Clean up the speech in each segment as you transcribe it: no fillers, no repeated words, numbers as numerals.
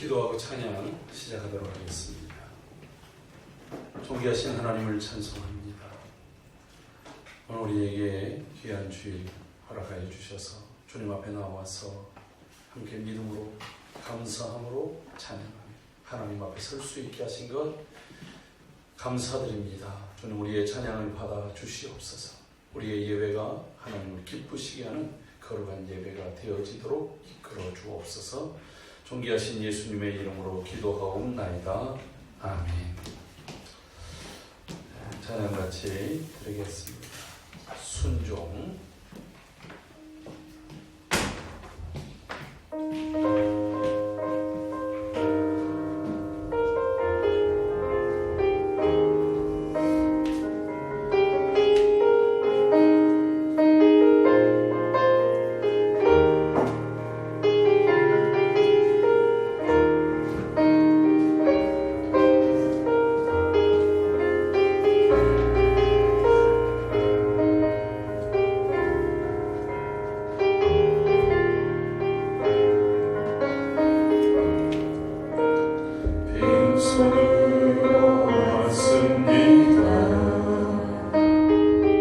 기도하고 찬양 시작하도록 하겠습니다. 존귀하신 하나님을 찬송합니다. 오늘 우리에게 귀한 주일 허락하여 주셔서 주님 앞에 나와서 함께 믿음으로 감사함으로 찬양하며 하나님 앞에 설 수 있게 하신 것 감사드립니다. 주님, 우리의 찬양을 받아 주시옵소서. 우리의 예배가 하나님을 기쁘시게 하는 거룩한 예배가 되어지도록 이끌어 주옵소서. 존귀하신 예수님의 이름으로 기도하옵나이다. 아멘. 찬양 같이 드리겠습니다. 순종.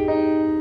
사랑을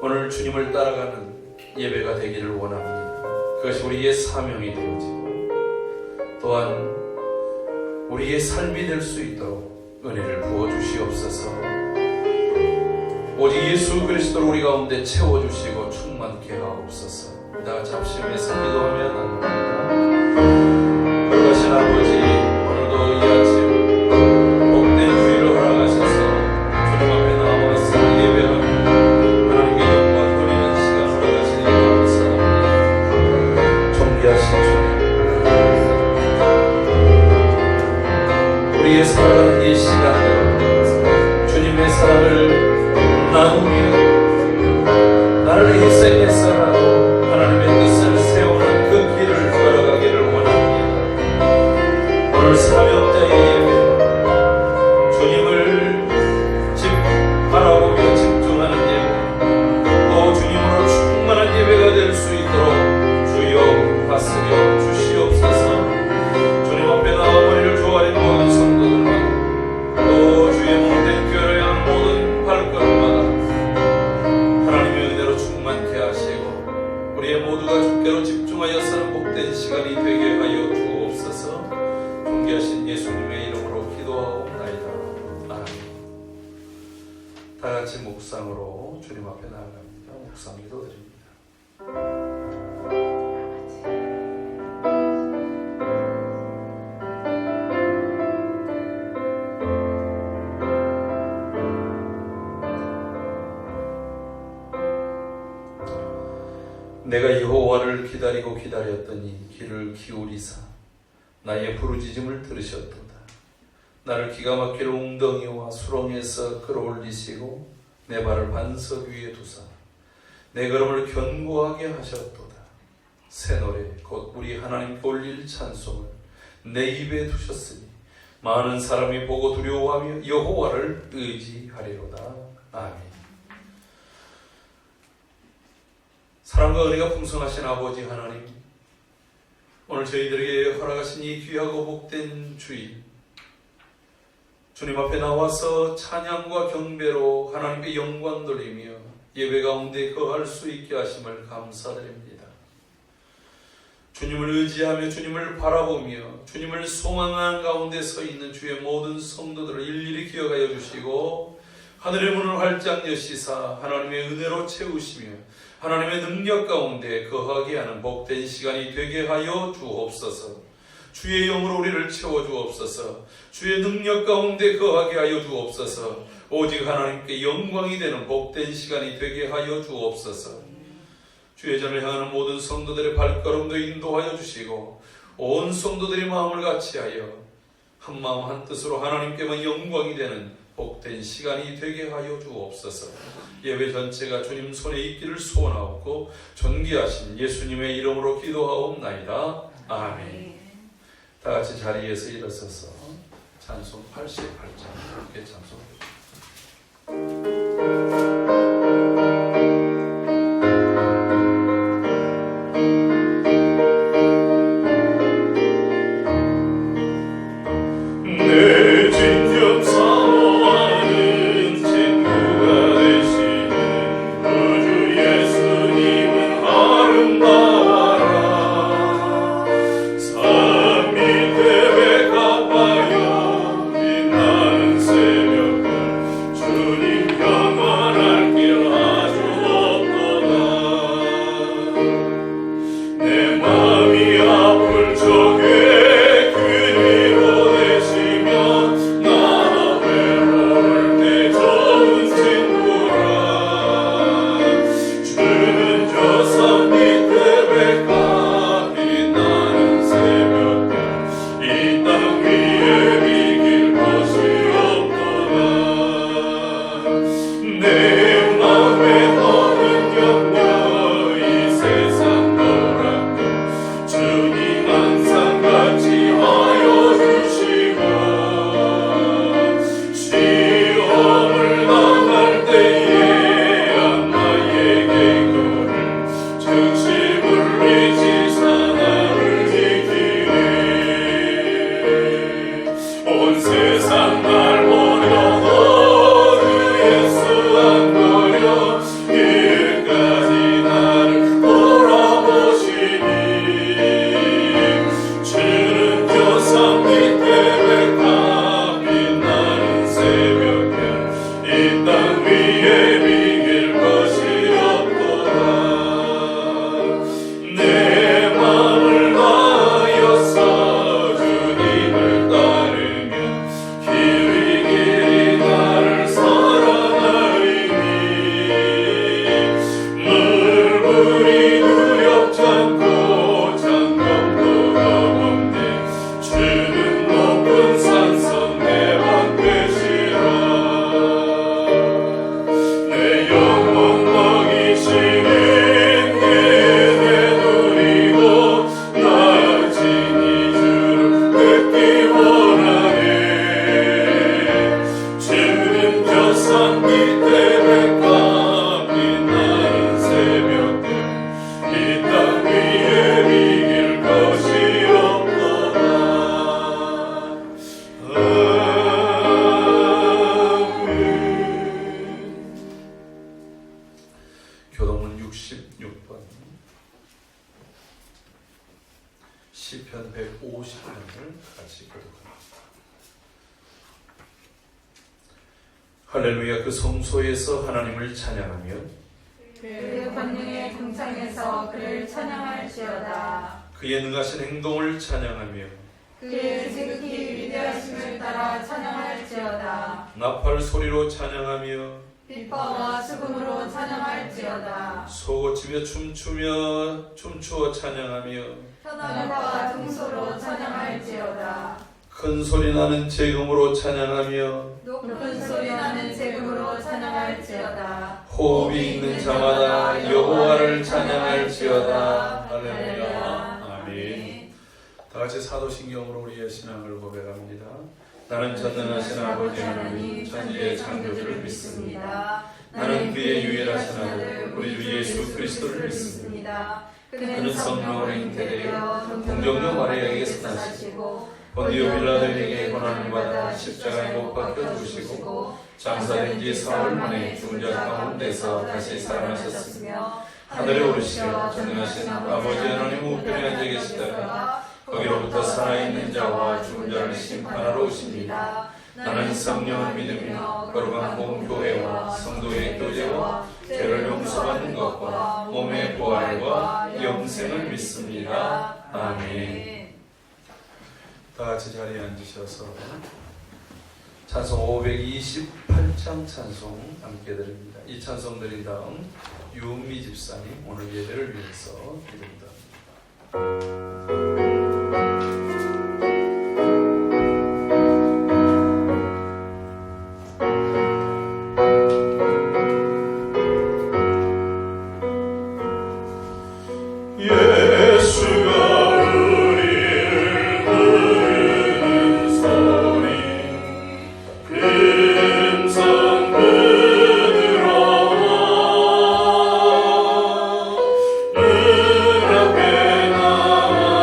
오늘 주님을 따라가는 예배가 되기를 원합니다. 그것이 우리의 사명이 되어지고 또한 우리의 삶이 될 수 있도록 은혜를 부어주시옵소서. 오직 예수 그리스도를 우리 가운데 채워주시고 충만케 하옵소서. 다 잡심에서 기도하며 나눕니다. 거룩하신 아버지, 오늘도 이 아침 복된 주일을 허락하셔서 주님 앞에 나와서 예배하며 하나님께 영광 돌리는 시간 허락하시니 감사합니다. 존귀하신 주님, 우리의 살아가는 이 시간 주님의 사랑을 나누며 나를 희생했어라도 하나님의 뜻을 세우는 그 길을 걸어가기를 원합니다. 오늘 사명자의 예배, 주님을 바라보며 집중하는 예배, 또 주님으로 충만한 예배가 될 수 있도록 주여 다스려 주시옵소서. 주님 앞에 나와 머리를 조아린 모든 성도들과 또 주의 몸된 교회를 향한 모든 발걸음마다 하나님의 은혜로 충만케 하시고 우리의 모두가 주께로 집중하여 사는 복된 시간이 되게 하여 주옵소서. 존귀하신 예수님의 이름으로 기도하옵나이다. 아멘. 다같이 묵상으로 주님 앞에 나아갑니다. 묵상 기도드립니다. 내가 여호와를 기다리고 기다렸더니 귀를 기울이사 나의 부르짖음을 들으셨도다. 나를 기가 막힐 웅덩이와 수렁에서 끌어올리시고 내 발을 반석 위에 두사 내 걸음을 견고하게 하셨도다. 새 노래 곧 우리 하나님께 올릴 찬송을 내 입에 두셨으니 많은 사람이 보고 두려워하며 여호와를 의지하리로다. 아멘. 사랑과 은혜가 풍성하신 아버지 하나님, 오늘 저희들에게 허락하신 이 귀하고 복된 주일, 주님 앞에 나와서 찬양과 경배로 하나님께 영광 돌리며 예배 가운데 거할 수 있게 하심을 감사드립니다. 주님을 의지하며 주님을 바라보며 주님을 소망하는 가운데 서 있는 주의 모든 성도들을 일일이 기억하여 주시고 하늘의 문을 활짝 여시사 하나님의 은혜로 채우시며 하나님의 능력 가운데 거하게 하는 복된 시간이 되게 하여 주옵소서. 주의 영으로 우리를 채워주옵소서. 주의 능력 가운데 거하게 하여 주옵소서. 오직 하나님께 영광이 되는 복된 시간이 되게 하여 주옵소서. 주의 전을 향하는 모든 성도들의 발걸음도 인도하여 주시고 온 성도들이 마음을 같이하여 한 마음 한 뜻으로 하나님께만 영광이 되는 복된 시간이 되게 하여 주옵소서. 예배 전체가 주님 손에 있기를 소원하옵고 존귀하신 예수님의 이름으로 기도하옵나이다. 아멘. 다같이 자리에서 일어서서 찬송 88장 함께 찬송합니다. 주님 영원한 66번 시편 150편을 같이 교독합니다. 할렐루야. 그 성소에서 하나님을 찬양하며 그 권능의 궁창에서 그를 찬양할지어다. 그의 능하신 행동을 찬양하며 그의 지극히 위대하심을 따라 찬양할지어다. 나팔 소리로 찬양하며 비파와 수금으로 찬양할지어다. 소고치며 춤추어 찬양하며 현악과 등소로 찬양할지어다. 큰 소리 나는 재금으로 찬양하며 높은 소리 나는 재금으로 찬양할지어다. 호흡이 있는 자마다 여호와를 찬양할지어다. 할렐루야. 아멘. 다 같이 사도신경으로 우리의 신앙을 고백합니다. 나는 전능하신 아버지 하나님 천지의 창조주를 믿습니다. 나는 그의 유일하신 아들 우리 주 예수 그리스도를 믿습니다. 그는 성령으로 잉태되어 동정녀 마리아에게서 나시고 본디오 빌라도에게 고난을 받아 십자가에 못 박혀 죽으시고 장사된 지 사흘 만에 죽은 자 가운데서 다시 살아나셨으며 하늘에 오르시어 전능하신 아버지 하나님 우편에 앉아 계시다가 거기로부터 살아있는 자와 죽은 자를 심판하러 오십니다. 나는 성령을 믿으며 거룩한 공교회와 성도의 교제와 죄를 용서받는 것과 몸의 부활과 영생을 믿습니다. 아멘. 다 같이 자리에 앉으셔서 찬송 528장 찬송 함께 드립니다. 이 찬송 드린 다음 유은미 집사님 오늘 예배를 위해서 기도합니다. 늘 앞에 나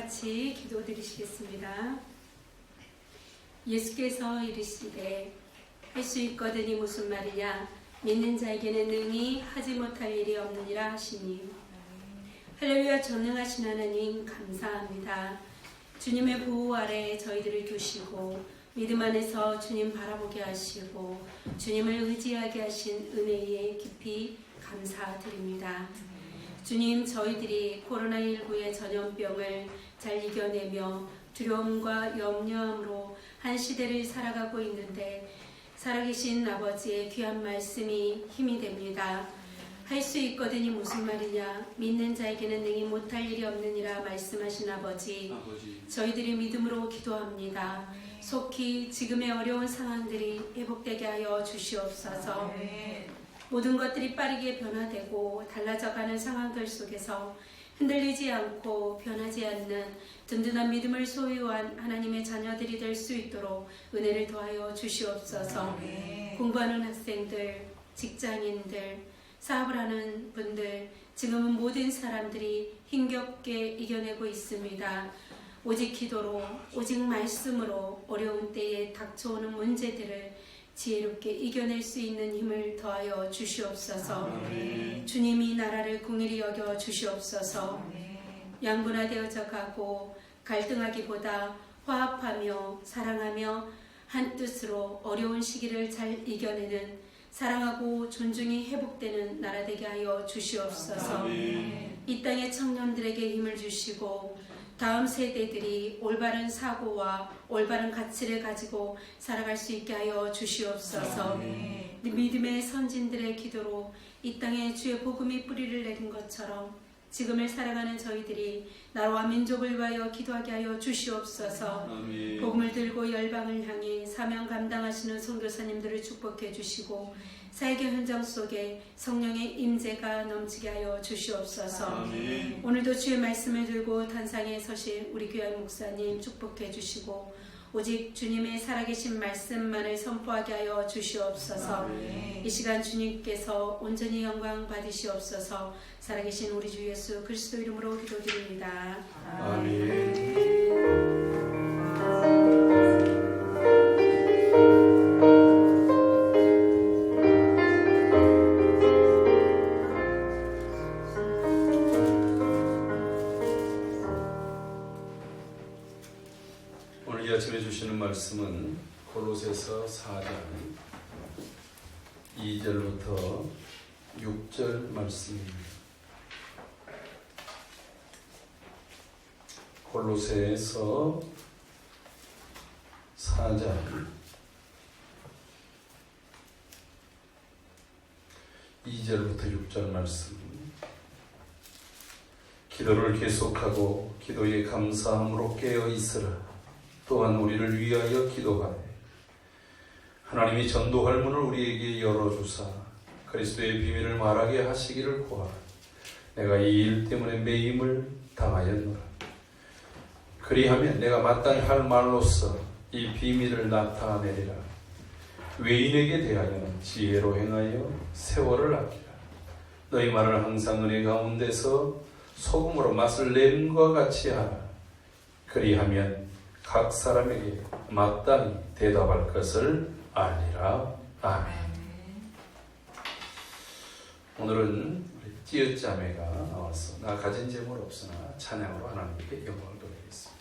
같이 기도드리시겠습니다. 예수께서 이르시되 할 수 있거든이 무슨 말이냐 믿는 자에게는 능히 하지 못할 일이 없느니라 하시니 할렐루야. 전능하신 하나님 감사합니다. 주님의 보호 아래 저희들을 두시고 믿음 안에서 주님 바라보게 하시고 주님을 의지하게 하신 은혜에 깊이 감사드립니다. 주님, 저희들이 코로나19의 전염병을 잘 이겨내며 두려움과 염려함으로 한 시대를 살아가고 있는데 살아계신 아버지의 귀한 말씀이 힘이 됩니다. 할 수 있거든이 무슨 말이냐 믿는 자에게는 능히 못할 일이 없느니라 말씀하신 아버지, 저희들이 믿음으로 기도합니다. 속히 지금의 어려운 상황들이 회복되게 하여 주시옵소서. 모든 것들이 빠르게 변화되고 달라져가는 상황들 속에서 흔들리지 않고 변하지 않는 든든한 믿음을 소유한 하나님의 자녀들이 될 수 있도록 은혜를 더하여 주시옵소서. 공부하는 학생들, 직장인들, 사업을 하는 분들, 지금은 모든 사람들이 힘겹게 이겨내고 있습니다. 오직 기도로, 오직 말씀으로 어려운 때에 닥쳐오는 문제들을 지혜롭게 이겨낼 수 있는 힘을 더하여 주시옵소서. 주님이 나라를 긍휼히 여겨 주시옵소서. 양분화되어져 가고 갈등하기보다 화합하며 사랑하며 한 뜻으로 어려운 시기를 잘 이겨내는 사랑하고 존중이 회복되는 나라 되게 하여 주시옵소서. 이 땅의 청년들에게 힘을 주시고 다음 세대들이 올바른 사고와 올바른 가치를 가지고 살아갈 수 있게 하여 주시옵소서. 믿음의 선진들의 기도로 이 땅에 주의 복음이 뿌리를 내린 것처럼 지금을 살아가는 저희들이 나라와 민족을 위하여 기도하게 하여 주시옵소서. 복음을 들고 열방을 향해 사명 감당하시는 선교사님들을 축복해 주시고 사역의 현장 속에 성령의 임재가 넘치게 하여 주시옵소서. 오늘도 주의 말씀을 들고 단상에 서신 우리 귀한 목사님 축복해 주시고 오직 주님의 살아계신 말씀만을 선포하게 하여 주시옵소서. 이 시간 주님께서 온전히 영광 받으시옵소서. 살아계신 우리 주 예수 그리스도 이름으로 기도드립니다. 아멘. 오늘 이 아침에 주시는 말씀은 골로새서 4장 2절부터 6절 말씀입니다. 골로새서 4장 2절부터 6절 말씀. 기도를 계속하고 기도에 감사함으로 깨어 있으라. 또한 우리를 위하여 기도하되 하나님이 전도할 문을 우리에게 열어주사 그리스도의 비밀을 말하게 하시기를 구하라. 내가 이 일 때문에 매임을 당하였노라. 그리하면 내가 마땅히 할 말로써 이 비밀을 나타내리라. 외인에게 대하여는 지혜로 행하여 세월을 아끼라. 너희 말을 항상 은혜 가운데서 소금으로 맛을 냄과 같이 하라. 그리하면 각 사람에게 마땅히 대답할 것을 알리라. 아멘. 오늘은 우리 찌읒자매가 나와서 나 가진 재물 없으나 찬양으로 하나님께 영광을 돌리겠습니다.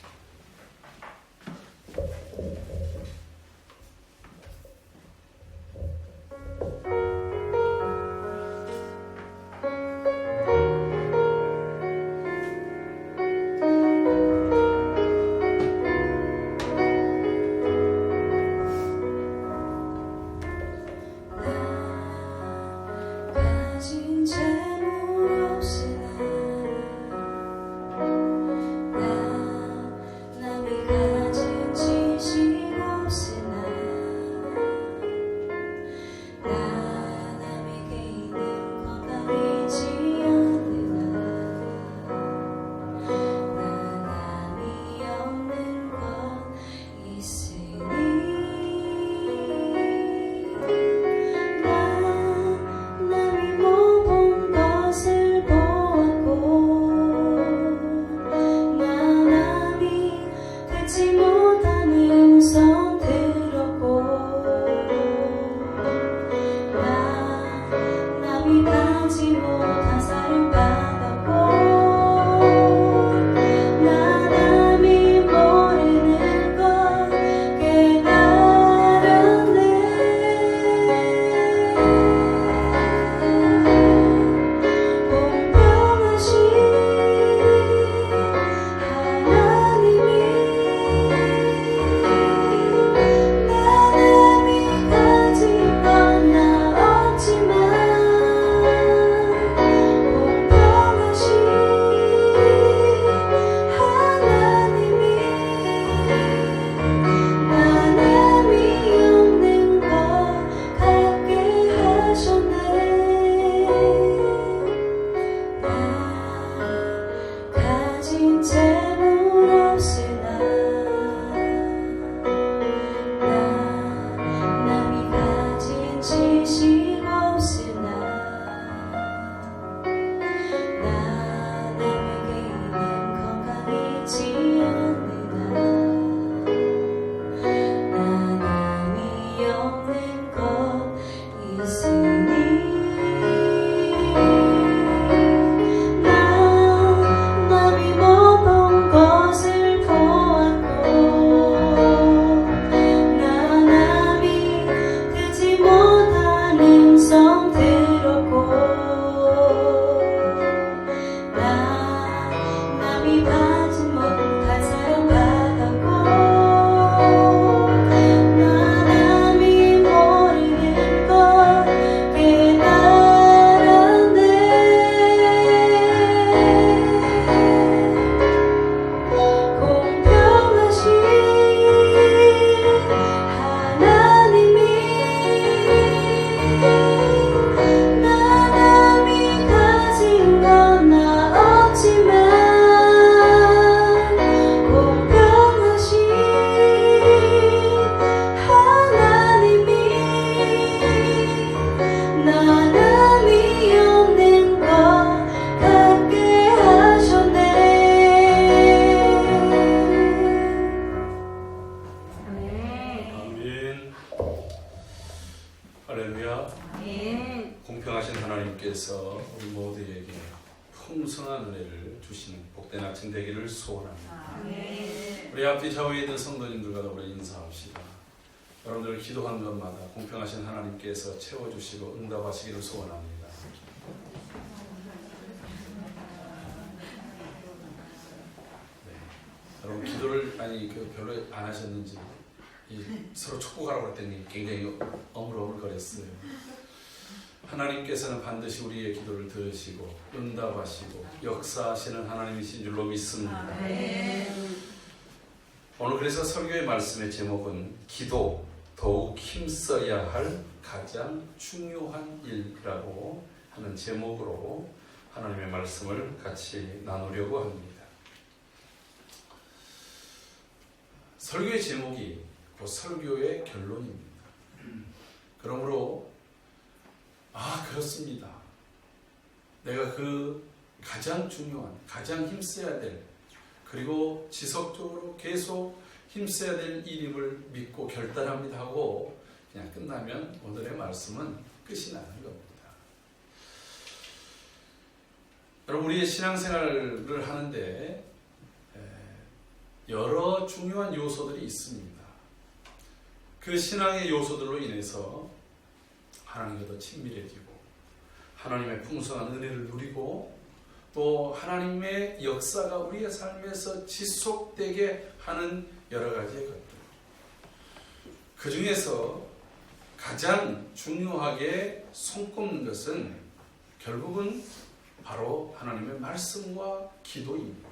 가진 재물 없으나 남이 가진 지식과 풍성한 은혜를 주시는 복된 아침 되기를 소원합니다. 아멘. 우리 앞뒤 좌우에 있는 성도님들과 더불어 인사합시다. 여러분들 기도한 것마다 공평하신 하나님께서 채워주시고 응답하시기를 소원합니다. 네. 여러분 기도를 별로 안 하셨는지 서로 촉구하라고 했더니 굉장히 어물어물거렸어요. 하나님께서는 반드시 우리의 기도를 들으시고 응답하시고 역사하시는 하나님이신 줄로 믿습니다. 아멘. 오늘 그래서 설교의 말씀의 제목은 기도, 더욱 힘써야 할 가장 중요한 일이라고 하는 제목으로 하나님의 말씀을 같이 나누려고 합니다. 설교의 제목이 곧 설교의 결론입니다. 그러므로 그렇습니다. 내가 그 가장 중요한, 가장 힘써야 될, 그리고 지속적으로 계속 힘써야 될 일임을 믿고 결단합니다 하고 그냥 끝나면 오늘의 말씀은 끝이 나는 겁니다. 여러분, 우리의 신앙생활을 하는데 여러 중요한 요소들이 있습니다. 그 신앙의 요소들로 인해서 하나님과 더 친밀해지고 하나님의 풍성한 은혜를 누리고 또 하나님의 역사가 우리의 삶에서 지속되게 하는 여러 가지의 것들, 그 중에서 가장 중요하게 손꼽는 것은 결국은 바로 하나님의 말씀과 기도입니다.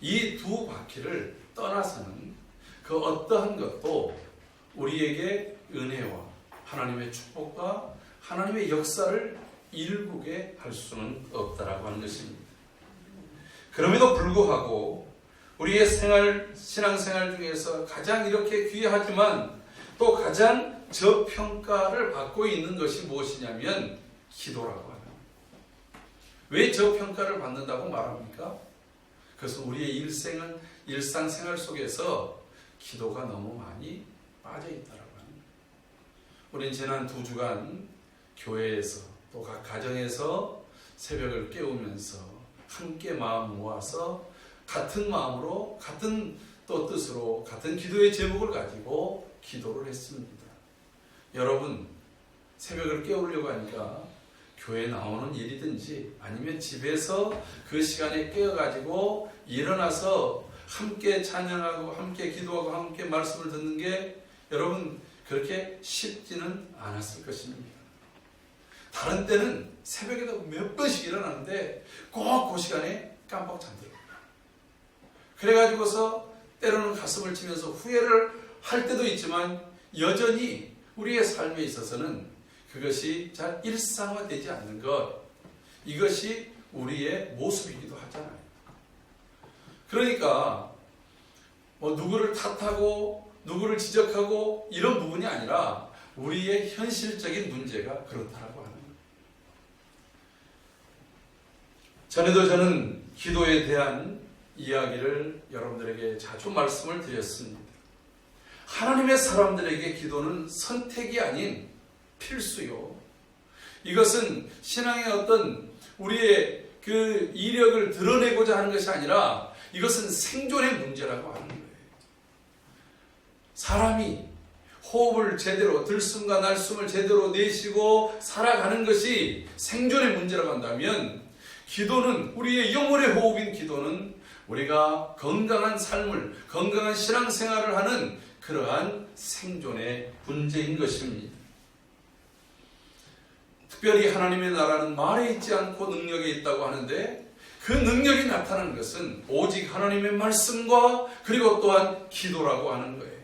이 두 바퀴를 떠나서는 그 어떠한 것도 우리에게 은혜와 하나님의 축복과 하나님의 역사를 일구게 할 수는 없다라고 하는 것입니다. 그럼에도 불구하고 우리의 신앙생활 중에서 가장 이렇게 귀하지만 또 가장 저평가를 받고 있는 것이 무엇이냐면 기도라고 합니다. 왜 저평가를 받는다고 말합니까? 그것은 우리의 일상생활 속에서 기도가 너무 많이 빠져 있다라고 합니다. 우리는 지난 2주간 교회에서 또 각 가정에서 새벽을 깨우면서 함께 마음 모아서 같은 마음으로 같은 또 뜻으로 같은 기도의 제목을 가지고 기도를 했습니다. 여러분, 새벽을 깨우려고 하니까 교회에 나오는 일이든지 아니면 집에서 그 시간에 깨어가지고 일어나서 함께 찬양하고 함께 기도하고 함께 말씀을 듣는 게 여러분 그렇게 쉽지는 않았을 것입니다. 다른 때는 새벽에도 몇 번씩 일어나는데 꼭 그 시간에 깜빡 잠들어요. 그래가지고서 때로는 가슴을 치면서 후회를 할 때도 있지만 여전히 우리의 삶에 있어서는 그것이 잘 일상화되지 않는 것, 이것이 우리의 모습이기도 하잖아요. 그러니까 누구를 탓하고 누구를 지적하고 이런 부분이 아니라 우리의 현실적인 문제가 그렇다라고 하는 거예요. 전에도 저는 기도에 대한 이야기를 여러분들에게 자주 말씀을 드렸습니다. 하나님의 사람들에게 기도는 선택이 아닌 필수요. 이것은 신앙의 어떤 우리의 그 이력을 드러내고자 하는 것이 아니라 이것은 생존의 문제라고 하는 거예요. 사람이 호흡을 제대로 들숨과 날숨을 제대로 내쉬고 살아가는 것이 생존의 문제라고 한다면 기도는, 우리의 영혼의 호흡인 기도는 우리가 건강한 삶을, 건강한 신앙생활을 하는 그러한 생존의 문제인 것입니다. 특별히 하나님의 나라는 말에 있지 않고 능력에 있다고 하는데 그 능력이 나타나는 것은 오직 하나님의 말씀과 그리고 또한 기도라고 하는 거예요.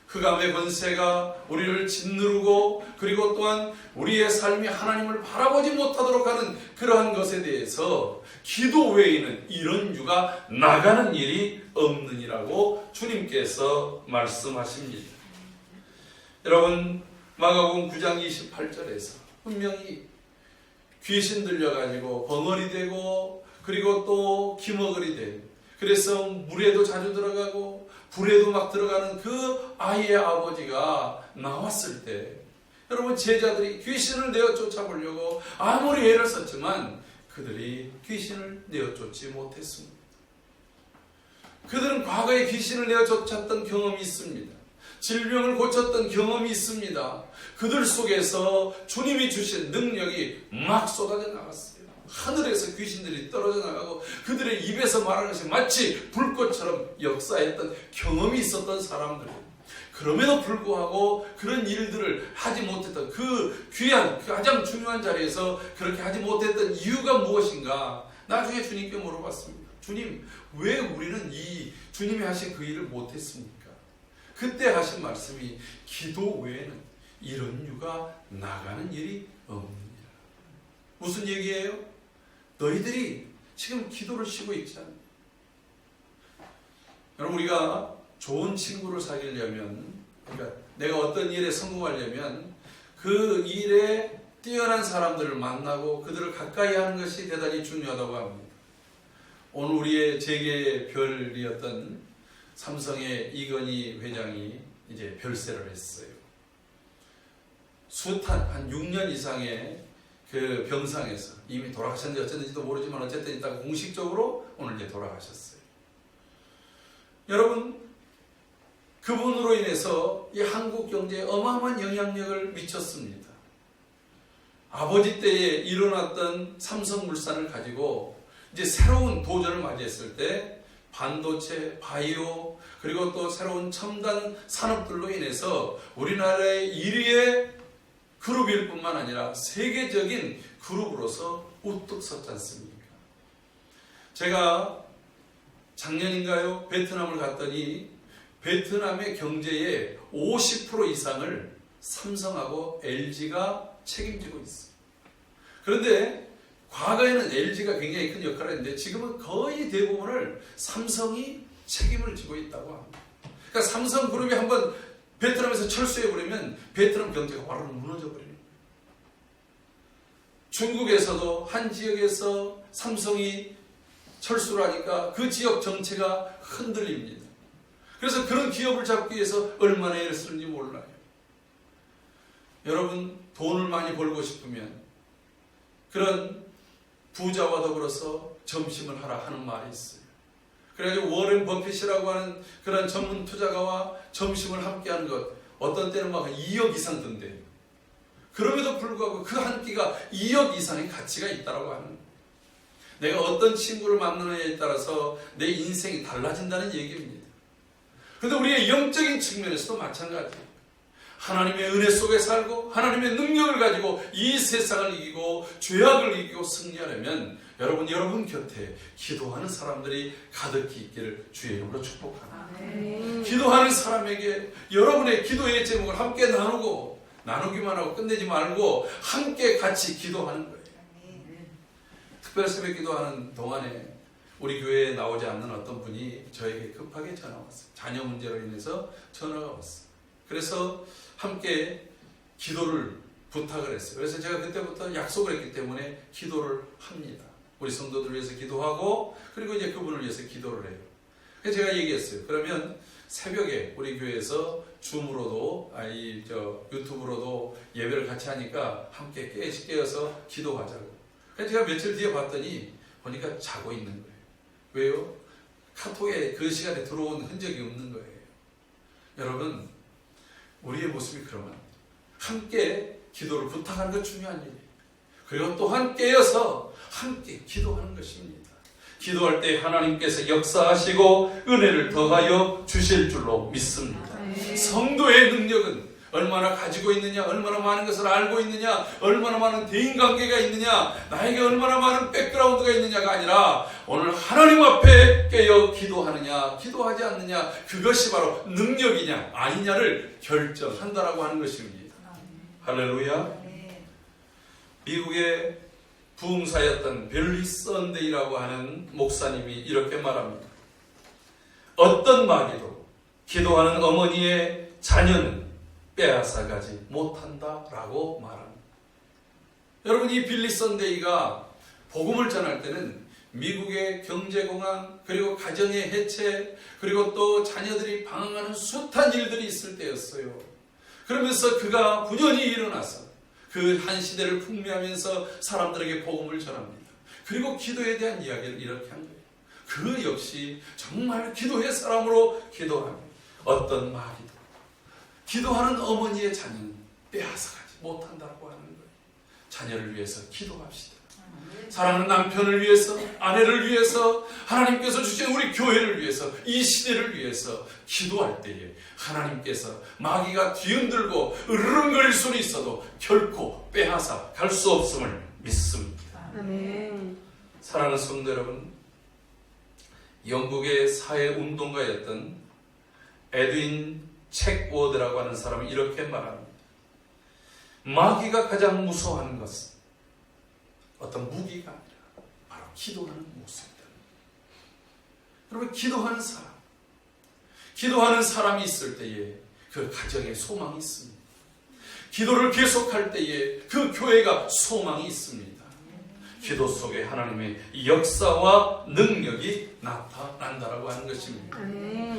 흑암의 권세가 우리를 짓누르고 그리고 또한 우리의 삶이 하나님을 바라보지 못하도록 하는 그러한 것에 대해서 기도 외에는 이런 유가 나가는 일이 없느니라고 주님께서 말씀하십니다. 여러분, 마가복음 9장 28절에서 분명히 귀신 들려가지고 벙어리 되고 그리고 또 기머거리 되고 그래서 물에도 자주 들어가고 불에도 막 들어가는 그 아이의 아버지가 나왔을 때 여러분 제자들이 귀신을 내어 쫓아보려고 아무리 애를 썼지만 그들이 귀신을 내어쫓지 못했습니다. 그들은 과거에 귀신을 내어쫓았던 경험이 있습니다. 질병을 고쳤던 경험이 있습니다. 그들 속에서 주님이 주신 능력이 막 쏟아져 나갔어요. 하늘에서 귀신들이 떨어져 나가고 그들의 입에서 말하는 것이 마치 불꽃처럼 역사했던 경험이 있었던 사람들이에요. 그럼에도 불구하고 그런 일들을 하지 못했던 그 귀한, 그 가장 중요한 자리에서 그렇게 하지 못했던 이유가 무엇인가? 나중에 주님께 물어봤습니다. 주님, 왜 우리는 이 주님이 하신 그 일을 못했습니까? 그때 하신 말씀이 기도 외에는 이런 유가 나가는 일이 없느니라. 무슨 얘기예요? 너희들이 지금 기도를 쉬고 있지 않냐? 여러분, 우리가 좋은 친구를 사귀려면, 그러니까 내가 어떤 일에 성공하려면 그 일에 뛰어난 사람들을 만나고 그들을 가까이 하는 것이 대단히 중요하다고 합니다. 오늘 우리의 재계의 별이었던 삼성의 이건희 회장이 이제 별세를 했어요. 한 6년 이상의 그 병상에서 이미 돌아가셨는지 어쨌는지도 모르지만 어쨌든 일단 공식적으로 오늘 이제 돌아가셨어요. 여러분, 그분으로 인해서 이 한국 경제에 어마어마한 영향력을 미쳤습니다. 아버지 때에 일어났던 삼성물산을 가지고 이제 새로운 도전을 맞이했을 때 반도체, 바이오, 그리고 또 새로운 첨단 산업들로 인해서 우리나라의 1위의 그룹일 뿐만 아니라 세계적인 그룹으로서 우뚝 섰지 않습니까? 제가 작년인가요? 베트남을 갔더니 베트남의 경제의 50% 이상을 삼성하고 LG가 책임지고 있어요. 그런데 과거에는 LG가 굉장히 큰 역할을 했는데 지금은 거의 대부분을 삼성이 책임을 지고 있다고 합니다. 그러니까 삼성그룹이 한번 베트남에서 철수해버리면 베트남 경제가 바로 무너져버립니다. 중국에서도 한 지역에서 삼성이 철수를 하니까 그 지역 정체가 흔들립니다. 그래서 그런 기업을 잡기 위해서 얼마나 애를 쓰는지 몰라요. 여러분, 돈을 많이 벌고 싶으면 그런 부자와 더불어서 점심을 하라 하는 말이 있어요. 그래가지고 워렌 버핏이라고 하는 그런 전문 투자가와 점심을 함께하는 것, 어떤 때는 막 2억 이상 든대요. 그럼에도 불구하고 그 한 끼가 2억 이상의 가치가 있다고 하는 거예요. 내가 어떤 친구를 만나느냐에 따라서 내 인생이 달라진다는 얘기입니다. 그런데 우리의 영적인 측면에서도 마찬가지예요. 하나님의 은혜 속에 살고 하나님의 능력을 가지고 이 세상을 이기고 죄악을 이기고 승리하려면 여러분 곁에 기도하는 사람들이 가득히 있기를 주의 이름으로 축복합니다. 기도하는 사람에게 여러분의 기도의 제목을 함께 나누기만 하고 끝내지 말고 함께 같이 기도하는 거예요. 특별 새벽 기도하는 동안에 우리 교회에 나오지 않는 어떤 분이 저에게 급하게 전화 왔어요. 자녀 문제로 인해서 전화가 왔어요. 그래서 함께 기도를 부탁을 했어요. 그래서 제가 그때부터 약속을 했기 때문에 기도를 합니다. 우리 성도들 위해서 기도하고 그리고 이제 그분을 위해서 기도를 해요. 그래서 제가 얘기했어요. 그러면 새벽에 우리 교회에서 줌으로도 유튜브로도 예배를 같이 하니까 함께 깨어서 기도하자고. 그래서 제가 며칠 뒤에 봤더니 보니까 자고 있는 거예요. 왜요? 카톡에 그 시간에 들어온 흔적이 없는 거예요. 여러분, 우리의 모습이 그러면 함께 기도를 부탁하는 것 중요한 일이에요. 그리고 또한 깨어서 함께 기도하는 것입니다. 기도할 때 하나님께서 역사하시고 은혜를 더하여 주실 줄로 믿습니다. 성도의 능력은 얼마나 가지고 있느냐, 얼마나 많은 것을 알고 있느냐, 얼마나 많은 대인관계가 있느냐, 나에게 얼마나 많은 백그라운드가 있느냐가 아니라 오늘 하나님 앞에 깨어 기도하느냐, 기도하지 않느냐, 그것이 바로 능력이냐 아니냐를 결정한다라고 하는 것입니다. 할렐루야. 미국의 부흥사였던 벨리 썬데이라고 하는 목사님이 이렇게 말합니다. 어떤 마귀도 기도하는 어머니의 자녀는 빼앗아가지 못한다라고 말합니다. 여러분, 이 빌리 썬데이가 복음을 전할 때는 미국의 경제공황, 그리고 가정의 해체, 그리고 또 자녀들이 방황하는 숱한 일들이 있을 때였어요. 그러면서 그가 분연히 일어나서 그 한 시대를 풍미하면서 사람들에게 복음을 전합니다. 그리고 기도에 대한 이야기를 이렇게 한 거예요. 그 역시 정말 기도의 사람으로 기도하는 어떤 마리도 기도하는 어머니의 자녀는 빼앗아가지 못한다고 하는 거예요. 자녀를 위해서 기도합시다. 사랑하는 남편을 위해서, 아내를 위해서, 하나님께서 주신 우리 교회를 위해서, 이 시대를 위해서 기도할 때에 하나님께서 마귀가 뒤흔들고 으르렁거릴 수는 있어도 결코 빼앗아 갈 수 없음을 믿습니다. 아멘. 사랑하는 성도 여러분, 영국의 사회운동가였던 에드윈 책워드라고 하는 사람은 이렇게 말합니다. 마귀가 가장 무서워하는 것은 어떤 무기가 아니라 바로 기도하는 모습이다. 여러분, 기도하는 사람이 있을 때에 그 가정에 소망이 있습니다. 기도를 계속할 때에 그 교회가 소망이 있습니다. 기도 속에 하나님의 역사와 능력이 나타난다라고 하는 것입니다.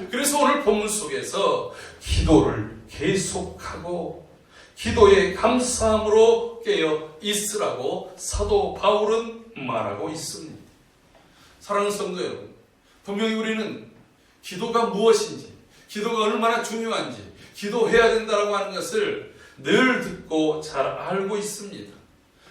그래서 오늘 본문 속에서 기도를 계속하고 기도의 감사함으로 깨어 있으라고 사도 바울은 말하고 있습니다. 사랑하는 성도 여러분, 분명히 우리는 기도가 무엇인지, 기도가 얼마나 중요한지, 기도해야 된다고 하는 것을 늘 듣고 잘 알고 있습니다.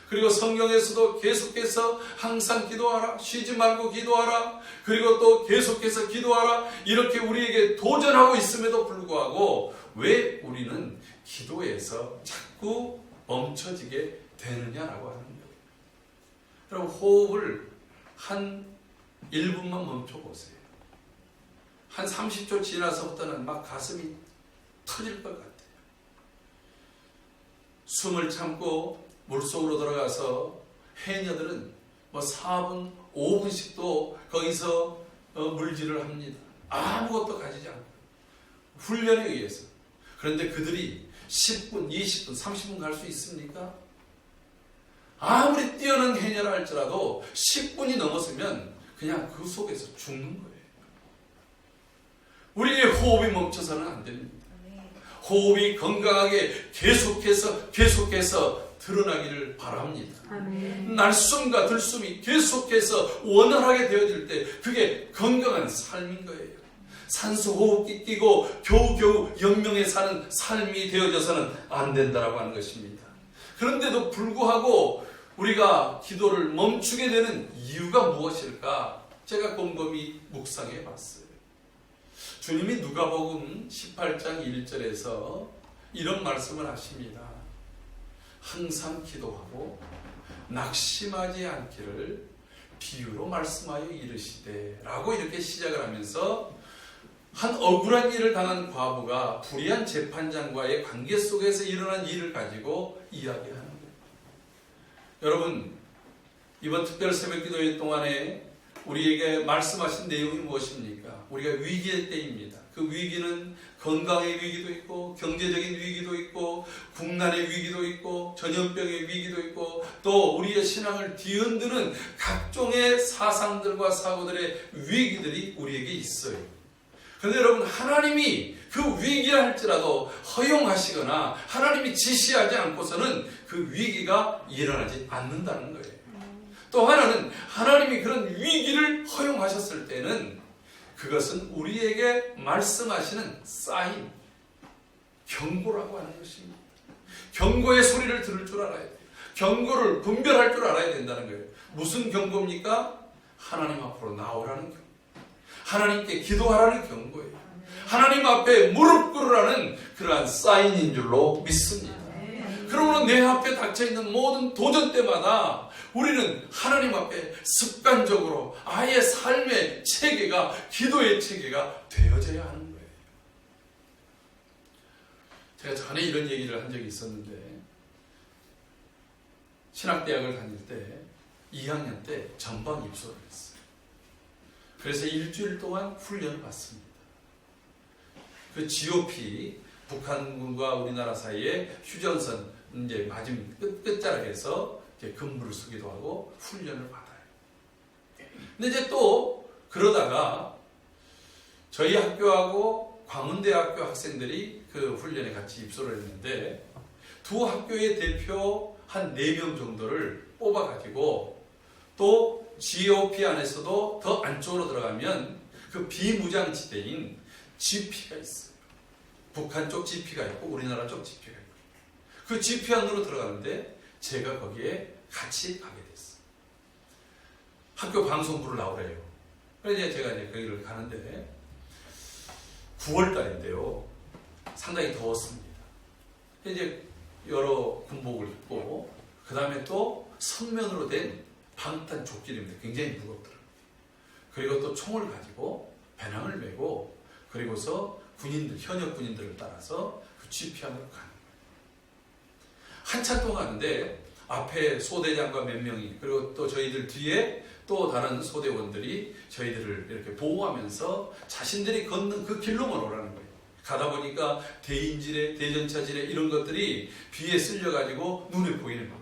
그리고 성경에서도 계속해서 항상 기도하라, 쉬지 말고 기도하라, 그리고 또 계속해서 기도하라, 이렇게 우리에게 도전하고 있음에도 불구하고 왜 우리는 기도에서 자꾸 멈춰지게 되느냐라고 하는 거예요. 여러분, 호흡을 한 1분만 멈춰보세요. 한 30초 지나서부터는 막 가슴이 터질 것 같아요. 숨을 참고 물속으로 들어가서 해녀들은 4분, 5분씩도 거기서 물질을 합니다. 아무것도 가지지 않고 훈련에 의해서. 그런데 그들이 10분, 20분, 30분 갈 수 있습니까? 아무리 뛰어난 해녀라 할지라도 10분이 넘었으면 그냥 그 속에서 죽는 거예요. 우리의 호흡이 멈춰서는 안 됩니다. 호흡이 건강하게 계속해서 드러나기를 바랍니다. 아멘. 날숨과 들숨이 계속해서 원활하게 되어질 때 그게 건강한 삶인 거예요. 산소 호흡기 끼고 겨우겨우 영명에 사는 삶이 되어져서는 안 된다라고 하는 것입니다. 그런데도 불구하고 우리가 기도를 멈추게 되는 이유가 무엇일까? 제가 곰곰이 묵상해 봤어요. 주님이 누가복음 18장 1절에서 이런 말씀을 하십니다. 항상 기도하고 낙심하지 않기를 비유로 말씀하여 이르시되 라고 이렇게 시작을 하면서 한 억울한 일을 당한 과부가 불의한 재판장과의 관계 속에서 일어난 일을 가지고 이야기하는 거예요. 여러분, 이번 특별 새벽기도회 동안에 우리에게 말씀하신 내용이 무엇입니까? 우리가 위기의 때입니다. 그 위기는 건강의 위기도 있고 경제적인 위기도 있고 국난의 위기도 있고 전염병의 위기도 있고 또 우리의 신앙을 뒤흔드는 각종의 사상들과 사고들의 위기들이 우리에게 있어요. 그런데 여러분, 하나님이 그 위기라 할지라도 허용하시거나 하나님이 지시하지 않고서는 그 위기가 일어나지 않는다는 거예요. 또 하나는 하나님이 그런 위기를 허용하셨을 때는 그것은 우리에게 말씀하시는 사인, 경고라고 하는 것입니다. 경고의 소리를 들을 줄 알아야 돼요. 경고를 분별할 줄 알아야 된다는 거예요. 무슨 경고입니까? 하나님 앞으로 나오라는 경고. 하나님께 기도하라는 경고예요. 하나님 앞에 무릎 꿇으라는 그러한 사인인 줄로 믿습니다. 그러므로 내 앞에 닥쳐있는 모든 도전 때마다 우리는 하나님 앞에 습관적으로 아예 삶의 체계가, 기도의 체계가 되어져야 하는 거예요. 제가 전에 이런 얘기를 한 적이 있었는데, 신학대학을 다닐 때 2학년 때 전방 입소를 했어요. 그래서 일주일 동안 훈련을 받습니다. 그 GOP, 북한군과 우리나라 사이에 휴전선 이제 마지막 끝자락에서 근무를 서기도 하고 훈련을 받아요. 근데 이제 또 그러다가 저희 학교하고 광운대학교 학생들이 그 훈련에 같이 입소를 했는데 두 학교의 대표 한 4명 정도를 뽑아가지고 또 GOP 안에서도 더 안쪽으로 들어가면 그 비무장지대인 GP가 있어요. 북한 쪽 GP가 있고 우리나라 쪽 GP가 있고 그 GP 안으로 들어가는데 제가 거기에 같이 가게 됐어요. 학교 방송부를 나오래요. 그래서 제가 이제 거기를 가는데 9월 달인데요. 상당히 더웠습니다. 이제 여러 군복을 입고 그 다음에 또 성면으로 된 방탄 조끼입니다. 굉장히 무겁더라고요. 그리고 또 총을 가지고 배낭을 메고 그리고서 군인들, 현역 군인들을 따라서 그 GP 안으로 가는 거예요. 한참 동안 가는데 앞에 소대장과 몇 명이 그리고 또 저희들 뒤에 또 다른 소대원들이 저희들을 이렇게 보호하면서 자신들이 걷는 그 길로만 오라는 거예요. 가다 보니까 대인지뢰, 대전차지뢰 이런 것들이 비에 쓸려가지고 눈에 보이는 거예요.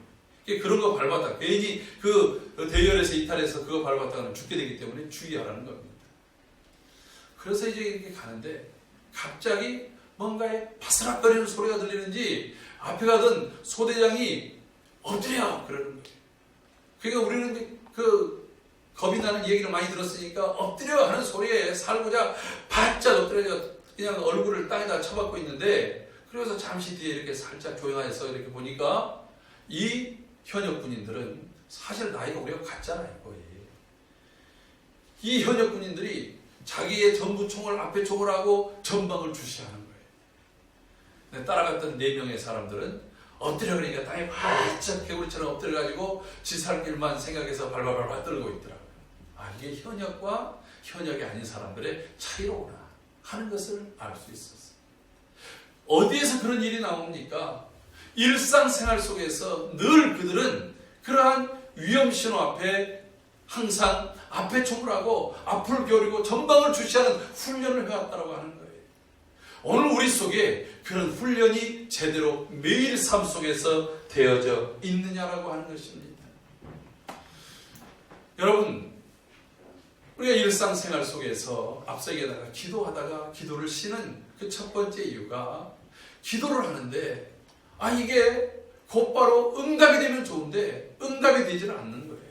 그런 거 밟았다. 괜히 그 대열에서 이탈해서 그거 밟았다가는 죽게 되기 때문에 주의하라는 겁니다. 그래서 이제 이렇게 가는데 갑자기 뭔가에 바스락거리는 소리가 들리는지 앞에 가던 소대장이 엎드려! 그러는 거예요. 그러니까 우리는 그 겁이 나는 얘기를 많이 들었으니까 엎드려! 하는 소리에 살고자 바짝 엎드려 그냥 얼굴을 땅에다 쳐박고 있는데 그래서 잠시 뒤에 이렇게 살짝 조용해서 이렇게 보니까 이 현역 군인들은 사실 나이가 우리가 같잖아요, 거의. 이 현역 군인들이 자기의 전부 총을 앞에 총을 하고 전방을 주시하는 거예요. 따라갔던 4명의 사람들은 엎드려 그러니까 땅에 바짝 개구리처럼 엎드려가지고 지 살 길만 생각해서 발발발발 떨고 있더라고요. 아, 이게 현역과 현역이 아닌 사람들의 차이로구나 하는 것을 알 수 있었어요. 어디에서 그런 일이 나옵니까? 일상생활 속에서 늘 그들은 그러한 위험신호 앞에 항상 앞에 총을 하고 앞을 겨루고 전방을 주시하는 훈련을 해왔다고 하는 거예요. 오늘 우리 속에 그런 훈련이 제대로 매일 삶 속에서 되어져 있느냐라고 하는 것입니다. 여러분, 우리가 일상생활 속에서 앞서 얘기하다가 기도하다가 기도를 쉬는 그 첫 번째 이유가 기도를 하는데 이게 곧바로 응답이 되면 좋은데 응답이 되지는 않는 거예요.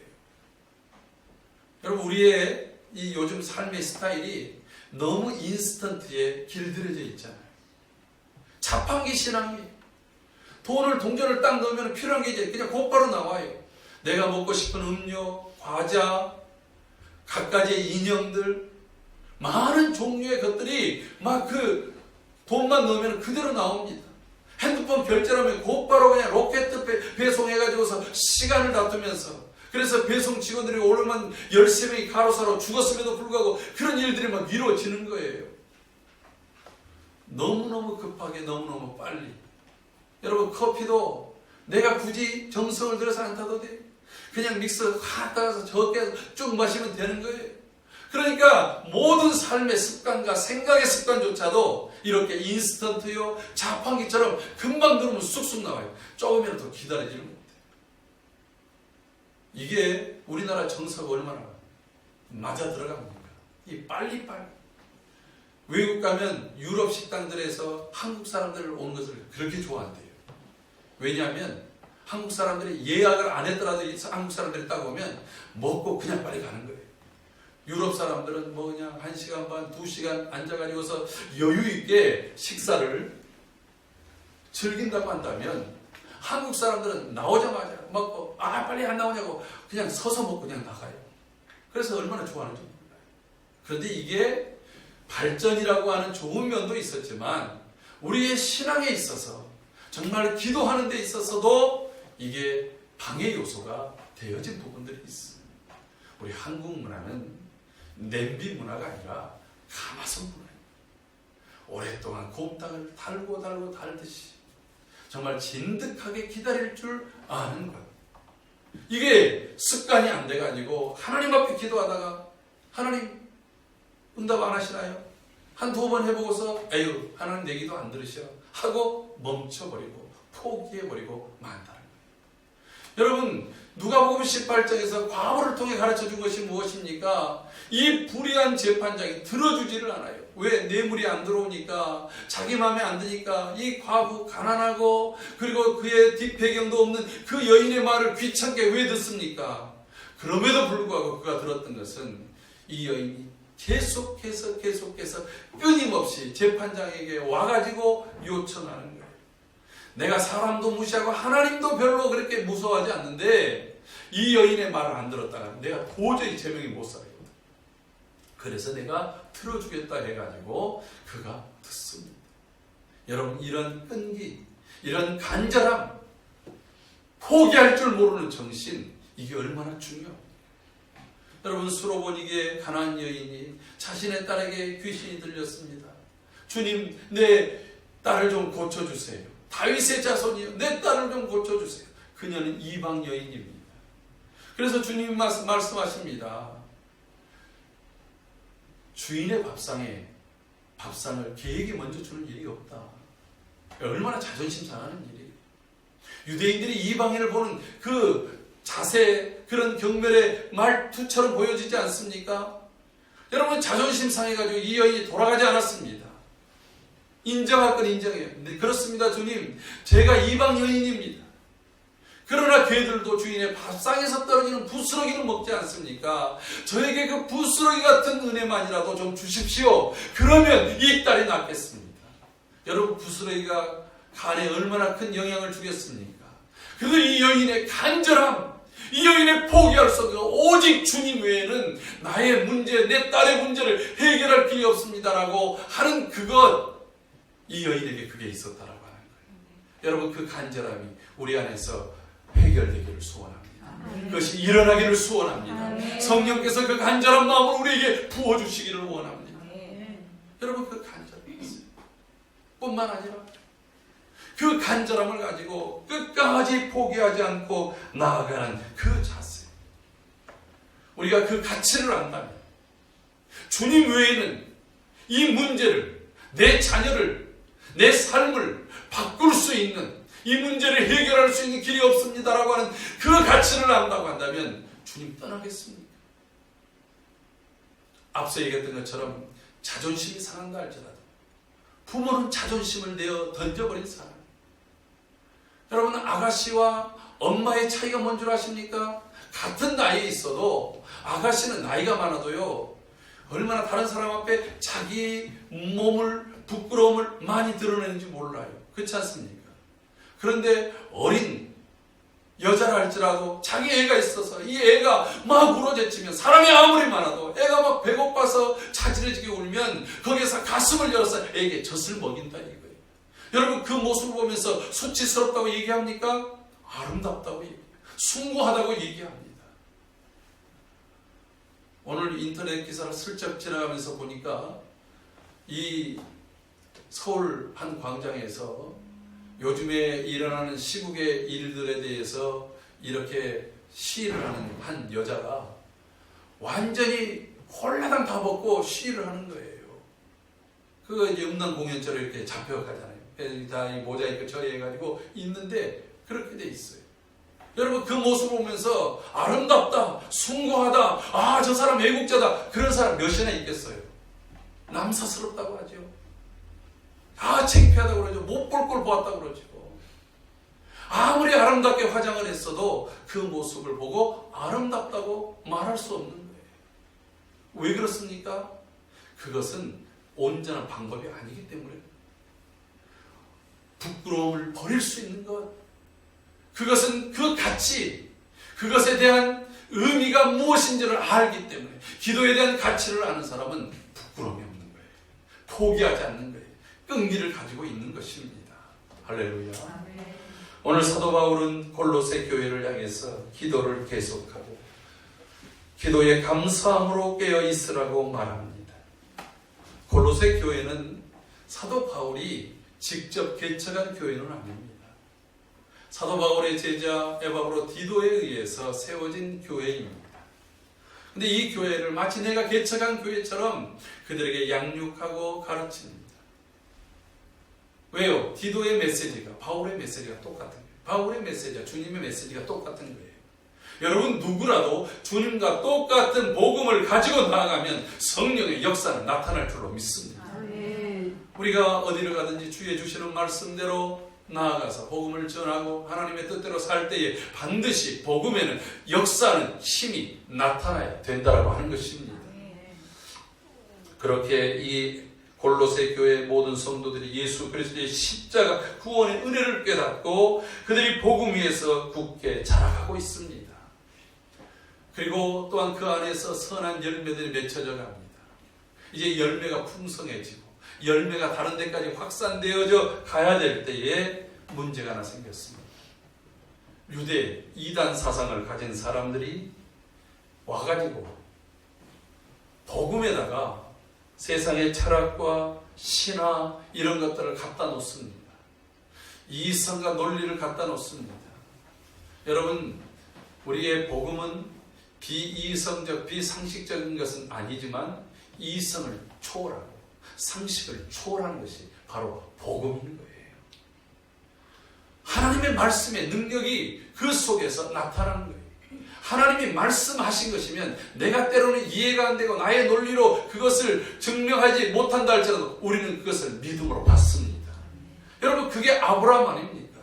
여러분, 우리의 이 요즘 삶의 스타일이 너무 인스턴트에 길들여져 있잖아요. 자판기 신앙이 돈을 동전을 딱 넣으면 필요한 게 이제 그냥 곧바로 나와요. 내가 먹고 싶은 음료, 과자, 갖가지의 인형들, 많은 종류의 것들이 막 그 돈만 넣으면 그대로 나옵니다. 핸드폰 결제하면 곧바로 그냥 로켓 배송해가지고서 시간을 다투면서 그래서 배송 직원들이 오늘만 13명이 가로사로 죽었음에도 불구하고 그런 일들이 막 이루어지는 거예요. 너무너무 급하게 너무너무 빨리. 여러분, 커피도 내가 굳이 정성을 들여서 안 타도 돼. 그냥 믹서 확 따라서 적게 쭉 마시면 되는 거예요. 그러니까 모든 삶의 습관과 생각의 습관조차도 이렇게 인스턴트요, 자판기처럼 금방 들으면 쑥쑥 나와요. 조금이라도 더 기다리지는 못해요. 이게 우리나라 정서가 얼마나 맞아 들어갑니까? 이 빨리빨리. 외국 가면 유럽 식당들에서 한국 사람들 오는 것을 그렇게 좋아한대요. 왜냐하면 한국 사람들이 예약을 안 했더라도 한국 사람들이 딱 오면 먹고 그냥 빨리 가는 거예요. 유럽 사람들은 뭐 그냥 1시간 반, 2시간 앉아가지고서 여유있게 식사를 즐긴다고 한다면 한국 사람들은 나오자마자 먹고 빨리 안 나오냐고 그냥 서서 먹고 그냥 나가요. 그래서 얼마나 좋아하는지 몰라요. 그런데 이게 발전이라고 하는 좋은 면도 있었지만 우리의 신앙에 있어서 정말 기도하는 데 있어서도 이게 방해 요소가 되어진 부분들이 있어요. 우리 한국 문화는 냄비 문화가 아니라 가마솥 문화예요. 오랫동안 곰탕을 달고 달듯이 정말 진득하게 기다릴 줄 아는 것. 이게 습관이 안 돼가지고 하나님 앞에 기도하다가 하나님 응답 안 하시나요? 한 2번 해보고서 에휴 하나님 내 기도 안 들으셔 하고 멈춰버리고 포기해버리고 만다는 거예요. 여러분, 누가복음 18장에서 과부를 통해 가르쳐준 것이 무엇입니까? 이 불의한 재판장이 들어주지를 않아요. 왜? 뇌물이 안 들어오니까, 자기 마음에 안 드니까 이 과부 가난하고 그리고 그의 뒷배경도 없는 그 여인의 말을 귀찮게 왜 듣습니까? 그럼에도 불구하고 그가 들었던 것은 이 여인이 계속해서 끊임없이 재판장에게 와가지고 요청하는 거예요. 내가 사람도 무시하고 하나님도 별로 그렇게 무서워하지 않는데 이 여인의 말을 안 들었다가 내가 도저히 제명이 못 살아요. 그래서 내가 들어주겠다 해가지고 그가 듣습니다. 여러분, 이런 끈기, 이런 간절함, 포기할 줄 모르는 정신, 이게 얼마나 중요합니까? 여러분, 수로보니게 가나안 여인이 자신의 딸에게 귀신이 들렸습니다. 주님, 내 딸을 좀 고쳐주세요. 다윗의 자손이요, 내 딸을 좀 고쳐주세요. 그녀는 이방 여인입니다. 그래서 주님이 말씀하십니다. 주인의 밥상에 밥상을 개에게 먼저 주는 일이 없다. 얼마나 자존심 상하는 일이에요. 유대인들이 이방인을 보는 그 자세, 그런 경멸의 말투처럼 보여지지 않습니까? 여러분, 자존심 상해가지고 이 여인이 돌아가지 않았습니다. 인정할 건 인정해요. 네, 그렇습니다, 주님. 제가 이방 여인입니다. 그러나 걔들도 주인의 밥상에서 떨어지는 부스러기는 먹지 않습니까? 저에게 그 부스러기 같은 은혜만이라도 좀 주십시오. 그러면 이 딸이 낫겠습니다. 여러분, 부스러기가 간에 얼마나 큰 영향을 주겠습니까? 그래서 이 여인의 간절함, 이 여인의 포기할 수 없는 오직 주님 외에는 나의 문제, 내 딸의 문제를 해결할 길이 없습니다라고 하는 그것, 이 여인에게 그게 있었다라고 하는 거예요. 여러분, 그 간절함이 우리 안에서 해결되기를 소원합니다. 그것이 일어나기를 소원합니다. 성령께서 그 간절한 마음을 우리에게 부어주시기를 원합니다. 여러분, 그 간절함이 있어요. 뿐만 아니라 그 간절함을 가지고 끝까지 포기하지 않고 나아가는 그 자세. 우리가 그 가치를 안다면 주님 외에는 이 문제를, 내 자녀를, 내 삶을 바꿀 수 있는, 이 문제를 해결할 수 있는 길이 없습니다라고 하는 그 가치를 안다고 한다면 주님 떠나겠습니까? 앞서 얘기했던 것처럼 자존심이 상한다 할지라도 부모는 자존심을 내어 던져버린 사람. 여러분, 아가씨와 엄마의 차이가 뭔 줄 아십니까? 같은 나이에 있어도 아가씨는 나이가 많아도요, 얼마나 다른 사람 앞에 자기 몸을, 부끄러움을 많이 드러내는지 몰라요. 그렇지 않습니까? 그런데 어린 여자라 할지라도 자기 애가 있어서 이 애가 막 울어제치면, 사람이 아무리 많아도 애가 막 배고파서 자지러지게 울면 거기에서 가슴을 열어서 애에게 젖을 먹인다 이거예요. 여러분, 그 모습을 보면서 수치스럽다고 얘기합니까? 아름답다고 얘기해요. 숭고하다고 얘기합니다. 오늘 인터넷 기사를 슬쩍 지나가면서 보니까 이 서울 한 광장에서 요즘에 일어나는 시국의 일들에 대해서 이렇게 시위를 하는 한 여자가 완전히 홀라당 다 벗고 시위를 하는 거예요. 그 음란 공연처럼 이렇게 잡혀가잖아요. 다 이 모자이크 처리해가지고 있는데 그렇게 돼 있어요. 여러분, 그 모습을 보면서 아름답다, 숭고하다, 아, 저 사람 애국자다, 그런 사람 몇이나 있겠어요? 남사스럽다고 하죠. 다 창피하다고 그러죠. 못 볼 걸 보았다고 그러죠. 아무리 아름답게 화장을 했어도 그 모습을 보고 아름답다고 말할 수 없는 거예요. 왜 그렇습니까? 그것은 온전한 방법이 아니기 때문에. 부끄러움을 버릴 수 있는 것, 그것은 그 가치, 그것에 대한 의미가 무엇인지를 알기 때문에, 기도에 대한 가치를 아는 사람은 부끄러움이 없는 거예요. 포기하지 않는 거예요. 끈기를 가지고 있는 것입니다. 할렐루야. 오늘 사도 바울은 골로새 교회를 향해서 기도를 계속하고 기도에 감사함으로 깨어 있으라고 말합니다. 골로새 교회는 사도 바울이 직접 개척한 교회는 아닙니다. 사도 바울의 제자 에바브로 디도에 의해서 세워진 교회입니다. 근데 이 교회를 마치 내가 개척한 교회처럼 그들에게 양육하고 가르칩니다. 왜요? 디도의 메시지가, 바울의 메시지가 똑같은 거예요. 바울의 메시지와 주님의 메시지가 똑같은 거예요. 여러분, 누구라도 주님과 똑같은 복음을 가지고 나아가면 성령의 역사는 나타날 줄로 믿습니다. 우리가 어디를 가든지 주의 주시는 말씀대로 나아가서 복음을 전하고 하나님의 뜻대로 살 때에 반드시 복음에는 역사하는 힘이 나타나야 된다라고 하는 것입니다. 그렇게 이 골로새 교회 모든 성도들이 예수 그리스도의 십자가 구원의 은혜를 깨닫고 그들이 복음 위에서 굳게 자라가고 있습니다. 그리고 또한 그 안에서 선한 열매들이 맺혀져 갑니다. 이제 열매가 풍성해지고 열매가 다른 데까지 확산되어져 가야 될 때에 문제가 하나 생겼습니다. 유대 이단 사상을 가진 사람들이 와가지고 복음에다가 세상의 철학과 신화 이런 것들을 갖다 놓습니다. 이성과 논리를 갖다 놓습니다. 여러분, 우리의 복음은 비이성적, 비상식적인 것은 아니지만 이성을 초월하고 상식을 초월하는 것이 바로 복음인 거예요. 하나님의 말씀의 능력이 그 속에서 나타나는 거예요. 하나님이 말씀하신 것이면 내가 때로는 이해가 안 되고 나의 논리로 그것을 증명하지 못한다 할지라도 우리는 그것을 믿음으로 받습니다. 여러분, 그게 아브라함 아닙니까?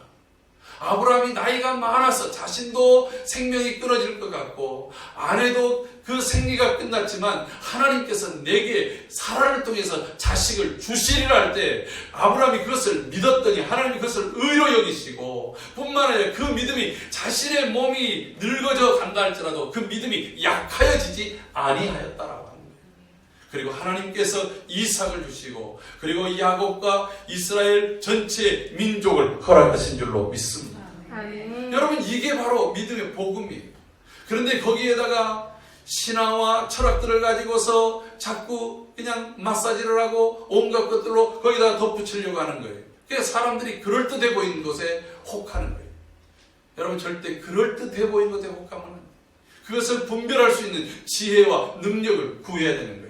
아브라함이 나이가 많아서 자신도 생명이 끊어질 것 같고 아내도 그 생리가 끝났지만 하나님께서 내게 사라를 통해서 자식을 주시리라 할 때 아브라함이 그것을 믿었더니 하나님이 그것을 의로 여기시고 뿐만 아니라 그 믿음이 자신의 몸이 늙어져 간다 할지라도 그 믿음이 약하여지지 아니하였다라고 합니다. 그리고 하나님께서 이삭을 주시고 그리고 야곱과 이스라엘 전체 민족을 허락하신 줄로 믿습니다. 여러분, 이게 바로 믿음의 복음이에요. 그런데 거기에다가 신화와 철학들을 가지고서 자꾸 그냥 마사지를 하고 온갖 것들로 거기다가 덧붙이려고 하는 거예요. 그래서 사람들이 그럴듯해 보이는 것에 혹하는 거예요. 여러분, 절대 그럴듯해 보이는 것에 혹하면 안 돼요. 그것을 분별할 수 있는 지혜와 능력을 구해야 되는 거예요.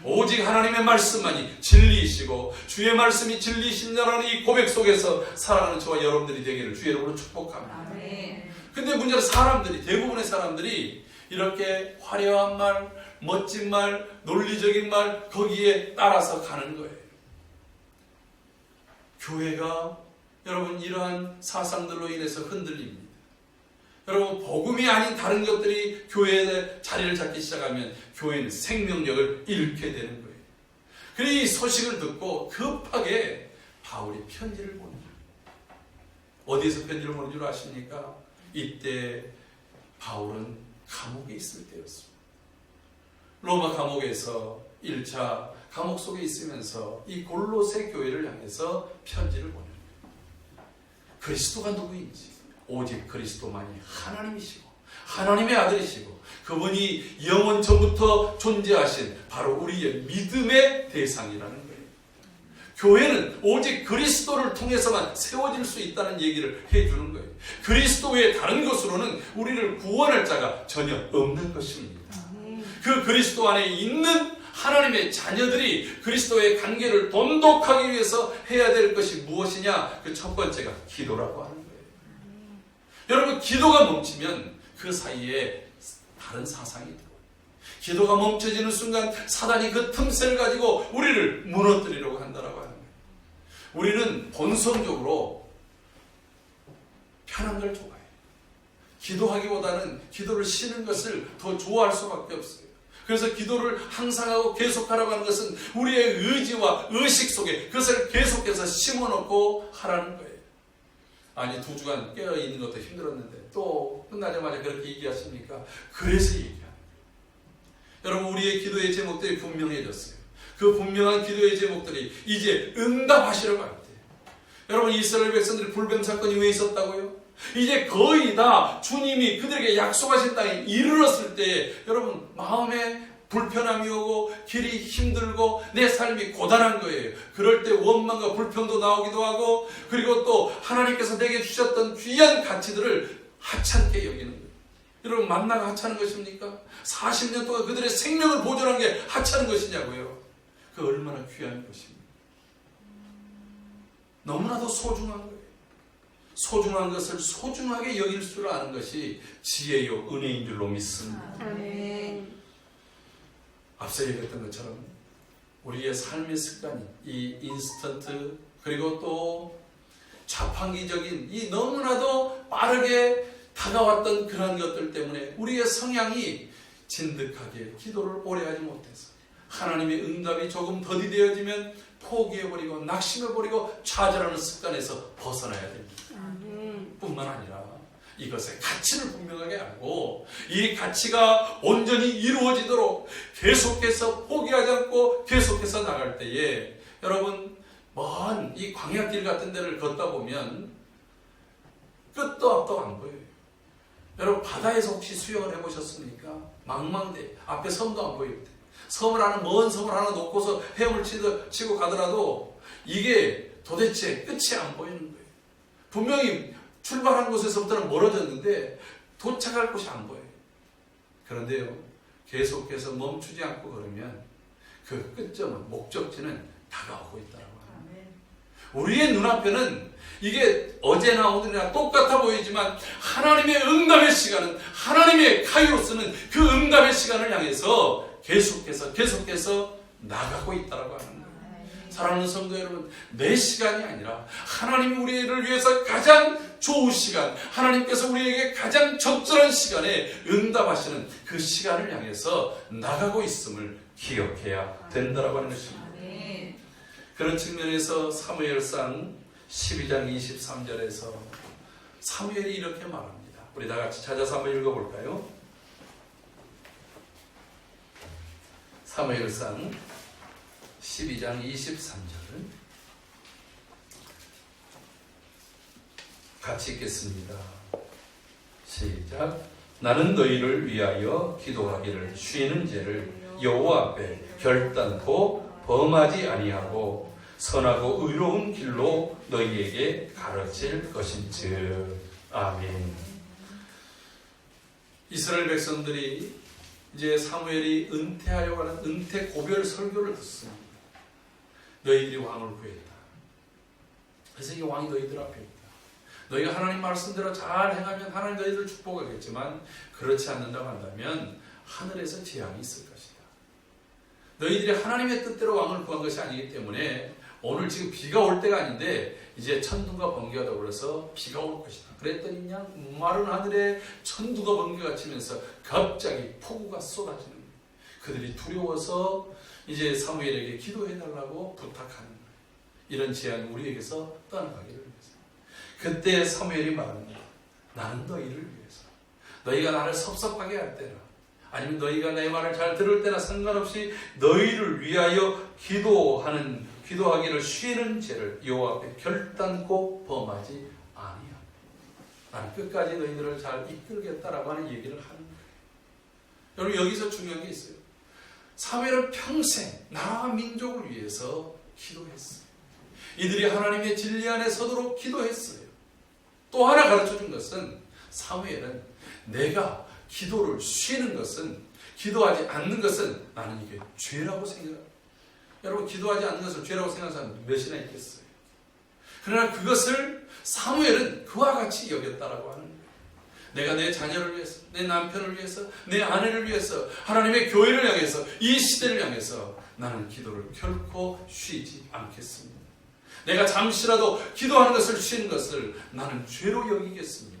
오직 하나님의 말씀만이 진리이시고 주의 말씀이 진리이신다라는 이 고백 속에서 살아가는 저와 여러분들이 되기를 주의 이름으로 축복합니다. 근데 문제는 사람들이, 대부분의 사람들이 이렇게 화려한 말, 멋진 말, 논리적인 말 거기에 따라서 가는 거예요. 교회가 여러분 이러한 사상들로 인해서 흔들립니다. 여러분, 복음이 아닌 다른 것들이 교회에 자리를 잡기 시작하면 교회는 생명력을 잃게 되는 거예요. 그래서 이 소식을 듣고 급하게 바울이 편지를 보내요. 어디에서 편지를 보낸 줄 아십니까? 이때 바울은 감옥에 있을 때였습니다. 로마 감옥에서 1차 감옥 속에 있으면서 이 골로새 교회를 향해서 편지를 보냅니다. 그리스도가 누구인지 오직 그리스도만이 하나님이시고 하나님의 아들이시고 그분이 영원 전부터 존재하신 바로 우리의 믿음의 대상이라는 거예요. 교회는 오직 그리스도를 통해서만 세워질 수 있다는 얘기를 해주는 거예요. 그리스도 외에 다른 것으로는 우리를 구원할 자가 전혀 없는 것입니다. 그 그리스도 안에 있는 하나님의 자녀들이 그리스도의 관계를 돈독하기 위해서 해야 될 것이 무엇이냐? 그 첫 번째가 기도라고 하는 거예요. 여러분, 기도가 멈추면 그 사이에 다른 사상이 들어요. 기도가 멈춰지는 순간 사단이 그 틈새를 가지고 우리를 무너뜨리려고 한다라고 하는 거예요. 우리는 본성적으로 편한 걸 좋아해요. 기도하기보다는 기도를 쉬는 것을 더 좋아할 수밖에 없어요. 그래서 기도를 항상 하고 계속하라고 하는 것은 우리의 의지와 의식 속에 그것을 계속해서 심어놓고 하라는 거예요. 아니, 2주간 깨어있는 것도 힘들었는데 또 끝나자마자 그렇게 얘기하십니까? 그래서 얘기하는 거예요. 여러분, 우리의 기도의 제목들이 분명해졌어요. 그 분명한 기도의 제목들이 이제 응답하시려고 할 때, 여러분, 이스라엘 백성들이 불뱀 사건이 왜 있었다고요? 이제 거의 다 주님이 그들에게 약속하신 땅에 이르렀을 때 여러분 마음에 불편함이 오고 길이 힘들고 내 삶이 고단한 거예요. 그럴 때 원망과 불평도 나오기도 하고 그리고 또 하나님께서 내게 주셨던 귀한 가치들을 하찮게 여기는 거예요. 여러분, 만나가 하찮은 것입니까? 40년 동안 그들의 생명을 보존한 게 하찮은 것이냐고요. 그 얼마나 귀한 것입니까? 너무나도 소중한 거예요. 소중한 것을 소중하게 여길 줄 아는 것이 지혜요 은혜인 줄로 믿습니다. 앞서 얘기했던 것처럼 우리의 삶의 습관이 이 인스턴트 그리고 또 자판기적인 이 너무나도 빠르게 다가왔던 그런 것들 때문에 우리의 성향이 진득하게 기도를 오래 하지 못해서 하나님의 응답이 조금 더디되어지면 포기해버리고 낙심해버리고 좌절하는 습관에서 벗어나야 됩니다. 뿐만 아니라 이것의 가치를 분명하게 알고 이 가치가 온전히 이루어지도록 계속해서 포기하지 않고 계속해서 나갈 때에 여러분 먼 이 광야길 같은 데를 걷다 보면 끝도 앞도 안 보여요. 여러분 바다에서 혹시 수영을 해보셨습니까? 망망대 앞에 섬도 안 보일 때 먼 섬을 하나 놓고서 헤엄을 치고 가더라도 이게 도대체 끝이 안 보이는 거예요. 분명히 출발한 곳에서부터는 멀어졌는데 도착할 곳이 안 보여요. 그런데요, 계속해서 멈추지 않고 걸으면 그 끝점은, 목적지는 다가오고 있다고 합니다. 우리의 눈앞에는 이게 어제나 오늘이나 똑같아 보이지만 하나님의 응답의 시간은, 하나님의 카이로스는 그 응답의 시간을 향해서 계속해서 나가고 있다고 하는 거예요. 사랑하는 성도 여러분, 내 시간이 아니라 하나님이 우리를 위해서 가장 좋은 시간, 하나님께서 우리에게 가장 적절한 시간에 응답하시는 그 시간을 향해서 나가고 있음을 기억해야 된다고 하는 것입니다. 그런 측면에서 사무엘상 12장 23절에서 사무엘이 이렇게 말합니다. 우리 다 같이 찾아서 한번 읽어볼까요? 사무엘상 12장 23절 같이 읽겠습니다. 시작. 나는 너희를 위하여 기도하기를 쉬는 죄를 여호와 앞에 결단코 범하지 아니하고 선하고 의로운 길로 너희에게 가르칠 것인즉. 아멘. 이스라엘 백성들이 이제 사무엘이 은퇴하려고 하는 은퇴 고별 설교를 듣습니다. 너희들이 왕을 구했다. 그래서 이 왕이 너희들 앞에 있다. 너희가 하나님 말씀대로 잘 행하면 하나님 너희들을 축복하겠지만 그렇지 않는다고 한다면 하늘에서 재앙이 있을 것이다. 너희들이 하나님의 뜻대로 왕을 구한 것이 아니기 때문에 오늘 지금 비가 올 때가 아닌데 이제 천둥과 번개가 더불어서 비가 올 것이다. 그랬더니 그냥 마른 하늘에 천둥과 번개가 치면서 갑자기 폭우가 쏟아지는 거예요. 그들이 두려워서 이제 사무엘에게 기도해달라고 부탁하는 거예요. 이런 재앙이 우리에게서 떠나가기를 위해서. 그때 사무엘이 말합니다. 나는 너희를 위해서. 너희가 나를 섭섭하게 할 때나 아니면 너희가 내 말을 잘 들을 때나 상관없이 너희를 위하여 기도하기를 쉬는 죄를 여호와 앞에 결단코 범하지 아니하고 나는 끝까지 너희들을 잘 이끌겠다라고 하는 얘기를 하는 거예요. 여러분 여기서 중요한 게 있어요. 사무엘은 평생 나라와 민족을 위해서 기도했어요. 이들이 하나님의 진리 안에 서도록 기도했어요. 또 하나 가르쳐준 것은 사무엘은 내가 기도를 쉬는 것은, 기도하지 않는 것은 나는 이게 죄라고 생각합니다. 여러분 기도하지 않는 것을 죄라고 생각하는 사람 몇이나 있겠어요. 그러나 그것을 사무엘은 그와 같이 여겼다라고 하는 거예요. 내가 내 자녀를 위해서, 내 남편을 위해서, 내 아내를 위해서, 하나님의 교회를 향해서, 이 시대를 향해서 나는 기도를 결코 쉬지 않겠습니다. 내가 잠시라도 기도하는 것을 쉬는 것을 나는 죄로 여기겠습니다.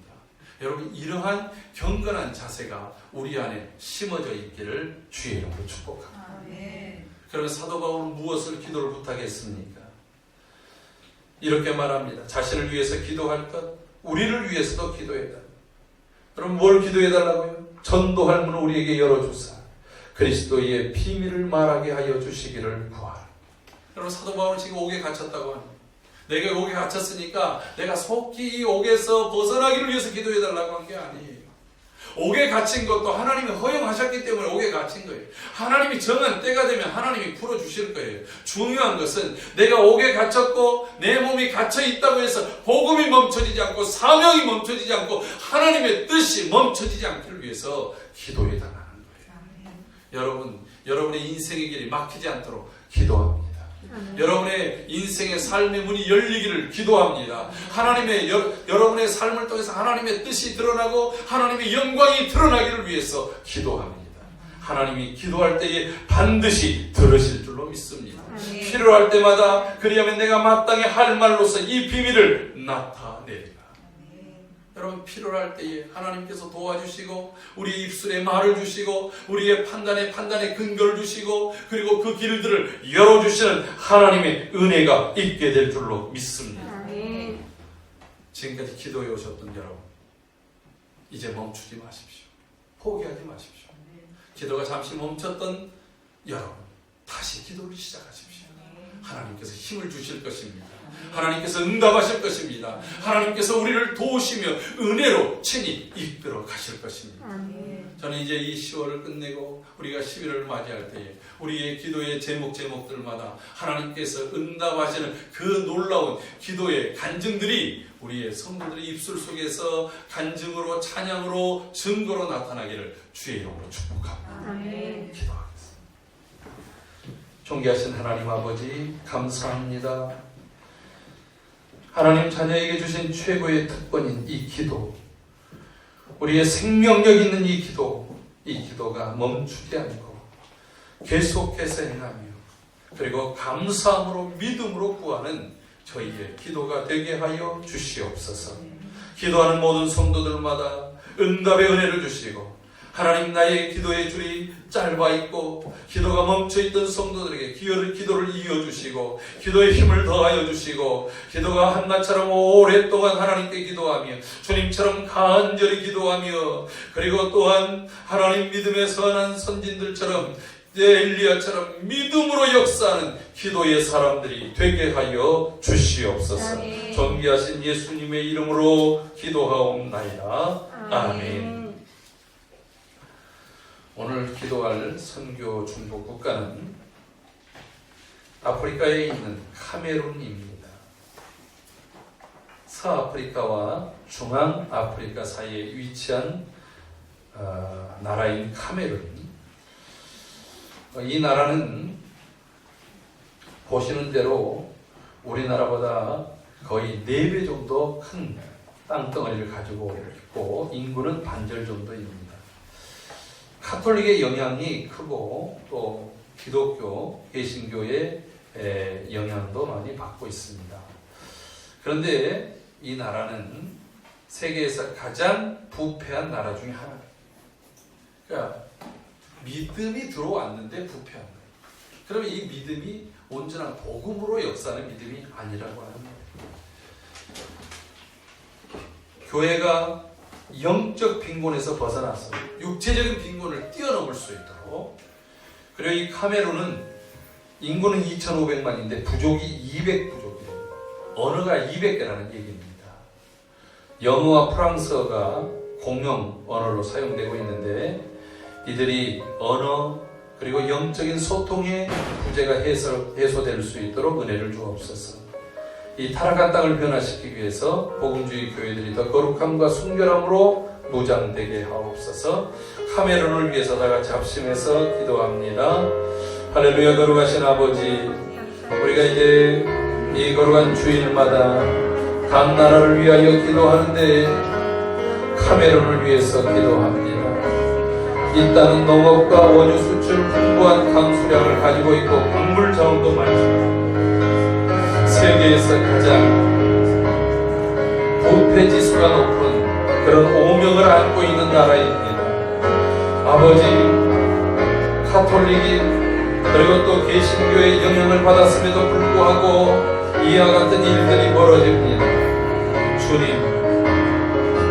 여러분 이러한 경건한 자세가 우리 안에 심어져 있기를 주의 이름으로 축복합니다. 그러면 사도 바울은 무엇을 기도를 부탁했습니까? 이렇게 말합니다. 자신을 위해서 기도할 것, 우리를 위해서도 기도해달라. 그럼 뭘 기도해달라고요? 전도할 문을 우리에게 열어주사 그리스도의 비밀을 말하게 하여 주시기를 구하라. 여러분 사도 바울은 지금 옥에 갇혔다고 합니다. 내가 옥에 갇혔으니까 내가 속히 이 옥에서 벗어나기를 위해서 기도해달라고 한 게 아니에요. 옥에 갇힌 것도 하나님이 허용하셨기 때문에 옥에 갇힌 거예요. 하나님이 정한 때가 되면 하나님이 풀어주실 거예요. 중요한 것은 내가 옥에 갇혔고 내 몸이 갇혀 있다고 해서 복음이 멈춰지지 않고 사명이 멈춰지지 않고 하나님의 뜻이 멈춰지지 않기를 위해서 기도해달라는 거예요. 여러분, 여러분의 인생의 길이 막히지 않도록 기도합니다. 여러분의 인생의 삶의 문이 열리기를 기도합니다. 여러분의 삶을 통해서 하나님의 뜻이 드러나고 하나님의 영광이 드러나기를 위해서 기도합니다. 하나님이 기도할 때에 반드시 들으실 줄로 믿습니다. 아멘. 필요할 때마다 그리하면 내가 마땅히 할 말로서 이 비밀을 나타내리라. 여러분, 필요할 때에 하나님께서 도와주시고 우리의 입술에 말을 주시고 우리의 판단에 근거를 주시고 그리고 그 길들을 열어주시는 하나님의 은혜가 있게 될 줄로 믿습니다. 아멘. 지금까지 기도해 오셨던 여러분, 이제 멈추지 마십시오. 포기하지 마십시오. 기도가 잠시 멈췄던 여러분, 다시 기도를 시작하십시오. 하나님께서 힘을 주실 것입니다. 하나님께서 응답하실 것입니다. 하나님께서 우리를 도우시며 은혜로 친히 이끌어 가실 것입니다. 저는 이제 이 10월을 끝내고 우리가 11월을 맞이할 때에 우리의 기도의 제목들마다 하나님께서 응답하시는 그 놀라운 기도의 간증들이 우리의 성도들의 입술 속에서 간증으로, 찬양으로, 증거로 나타나기를 주의 이름으로 축복합니다. 아멘. 기도하겠습니다. 존귀하신 하나님 아버지, 감사합니다. 하나님 자녀에게 주신 최고의 특권인 이 기도, 우리의 생명력 있는 이 기도가 멈추지 않고 계속해서 행하며 그리고 감사함으로 믿음으로 구하는 저희의 기도가 되게 하여 주시옵소서. 기도하는 모든 성도들마다 응답의 은혜를 주시고 하나님, 나의 기도의 줄이 짧아 있고 기도가 멈춰있던 성도들에게 기도를 이어주시고 기도의 힘을 더하여 주시고 기도가 한나처럼 오랫동안 하나님께 기도하며 주님처럼 간절히 기도하며 그리고 또한 하나님 믿음에 선한 선진들처럼 엘리야처럼 믿음으로 역사하는 기도의 사람들이 되게 하여 주시옵소서. 아멘. 존귀하신 예수님의 이름으로 기도하옵나이다. 아멘. 오늘 기도할 선교 중보 국가는 아프리카에 있는 카메룬입니다. 서아프리카와 중앙아프리카 사이에 위치한 나라인 카메룬. 이 나라는 보시는 대로 우리나라보다 거의 4배 정도 큰 땅덩어리를 가지고 있고 인구는 반절 정도입니다. 카톨릭의 영향이 크고 또 기독교, 개신교의 영향도 많이 받고 있습니다. 그런데 이 나라는 세계에서 가장 부패한 나라 중에 하나예요. 그러니까 믿음이 들어왔는데 부패한 거예요. 그러면 이 믿음이 온전한 복음으로 역사하는 믿음이 아니라고 하는 거예요. 교회가 영적 빈곤에서 벗어나서 육체적인 빈곤을 뛰어넘을 수 있도록, 그리고 이 카메룬은 인구는 2,500만인데 부족이 200부족이에요. 언어가 200개라는 얘기입니다. 영어와 프랑스어가 공용 언어로 사용되고 있는데 이들이 언어 그리고 영적인 소통의 부재가 해소될 수 있도록 은혜를 주옵소서. 이 타락한 땅을 변화시키기 위해서 복음주의 교회들이 더 거룩함과 순결함으로 무장되게 하옵소서. 카메룬을 위해서 다 같이 합심해서 기도합니다. 할렐루야. 거룩하신 아버지, 우리가 이제 이 거룩한 주일마다 각 나라를 위하여 기도하는데 카메룬을 위해서 기도합니다. 이 땅은 농업과 원유 수출 풍부한 강수량을 가지고 있고 광물 자원도 많습니다. 세계에서 가장 부패 지수가 높은 그런 오명을 안고 있는 나라입니다. 아버지, 카톨릭이 그리고 또 개신교의 영향을 받았음에도 불구하고 이와 같은 일들이 벌어집니다. 주님,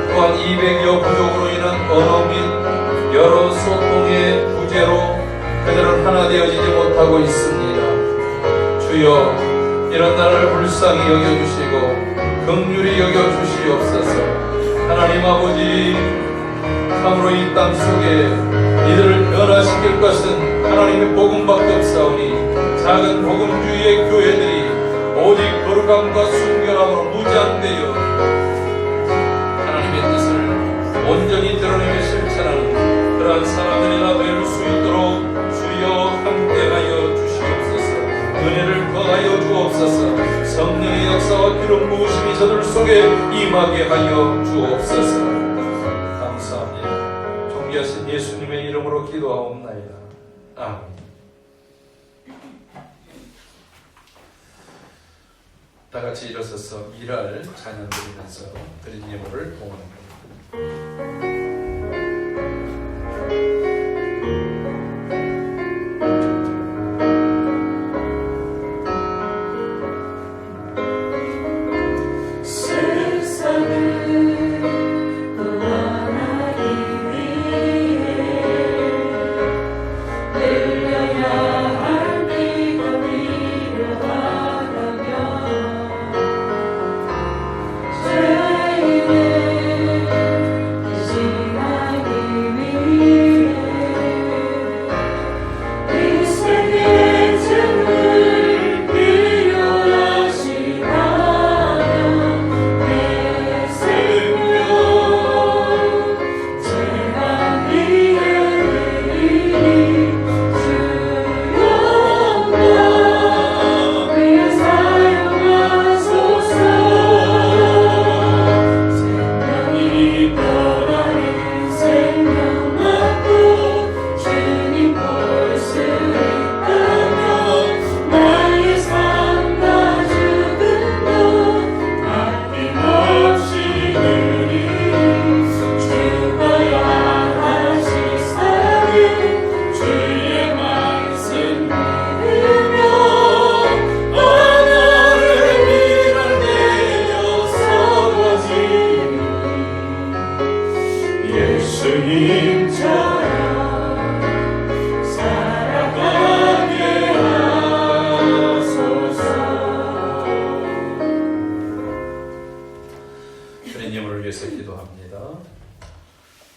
또한 200여 부족으로 인한 언어 및 여러 소통의 부재로 그들은 하나 되어지지 못하고 있습니다. 주여, 이런 나라를 불쌍히 여겨주시고 긍휼히 여겨주시옵소서. 하나님 아버지, 참으로 이 땅 속에 이들을 변화시킬 것은 하나님의 복음밖에 없사오니 작은 복음주의의 교회들이 오직 거룩함과 순결함으로 무장되어 하나님의 뜻을 온전히 드러내며 실천하는 그러한 사람들이나 될 수 있도록 주여 함께하여 주시옵소서. 은혜를 더하여 주옵소서. 성령의 역사와 기름 부으심이 저들 속에 임하게 하여 주옵소서. 감사합니다. 존귀하신 예수님의 이름으로 이름으로 기도하옵나이다. 아멘. 다 같이 일어서서 미랄 찬양 드리면서 드린 예물을 봉헌합니다.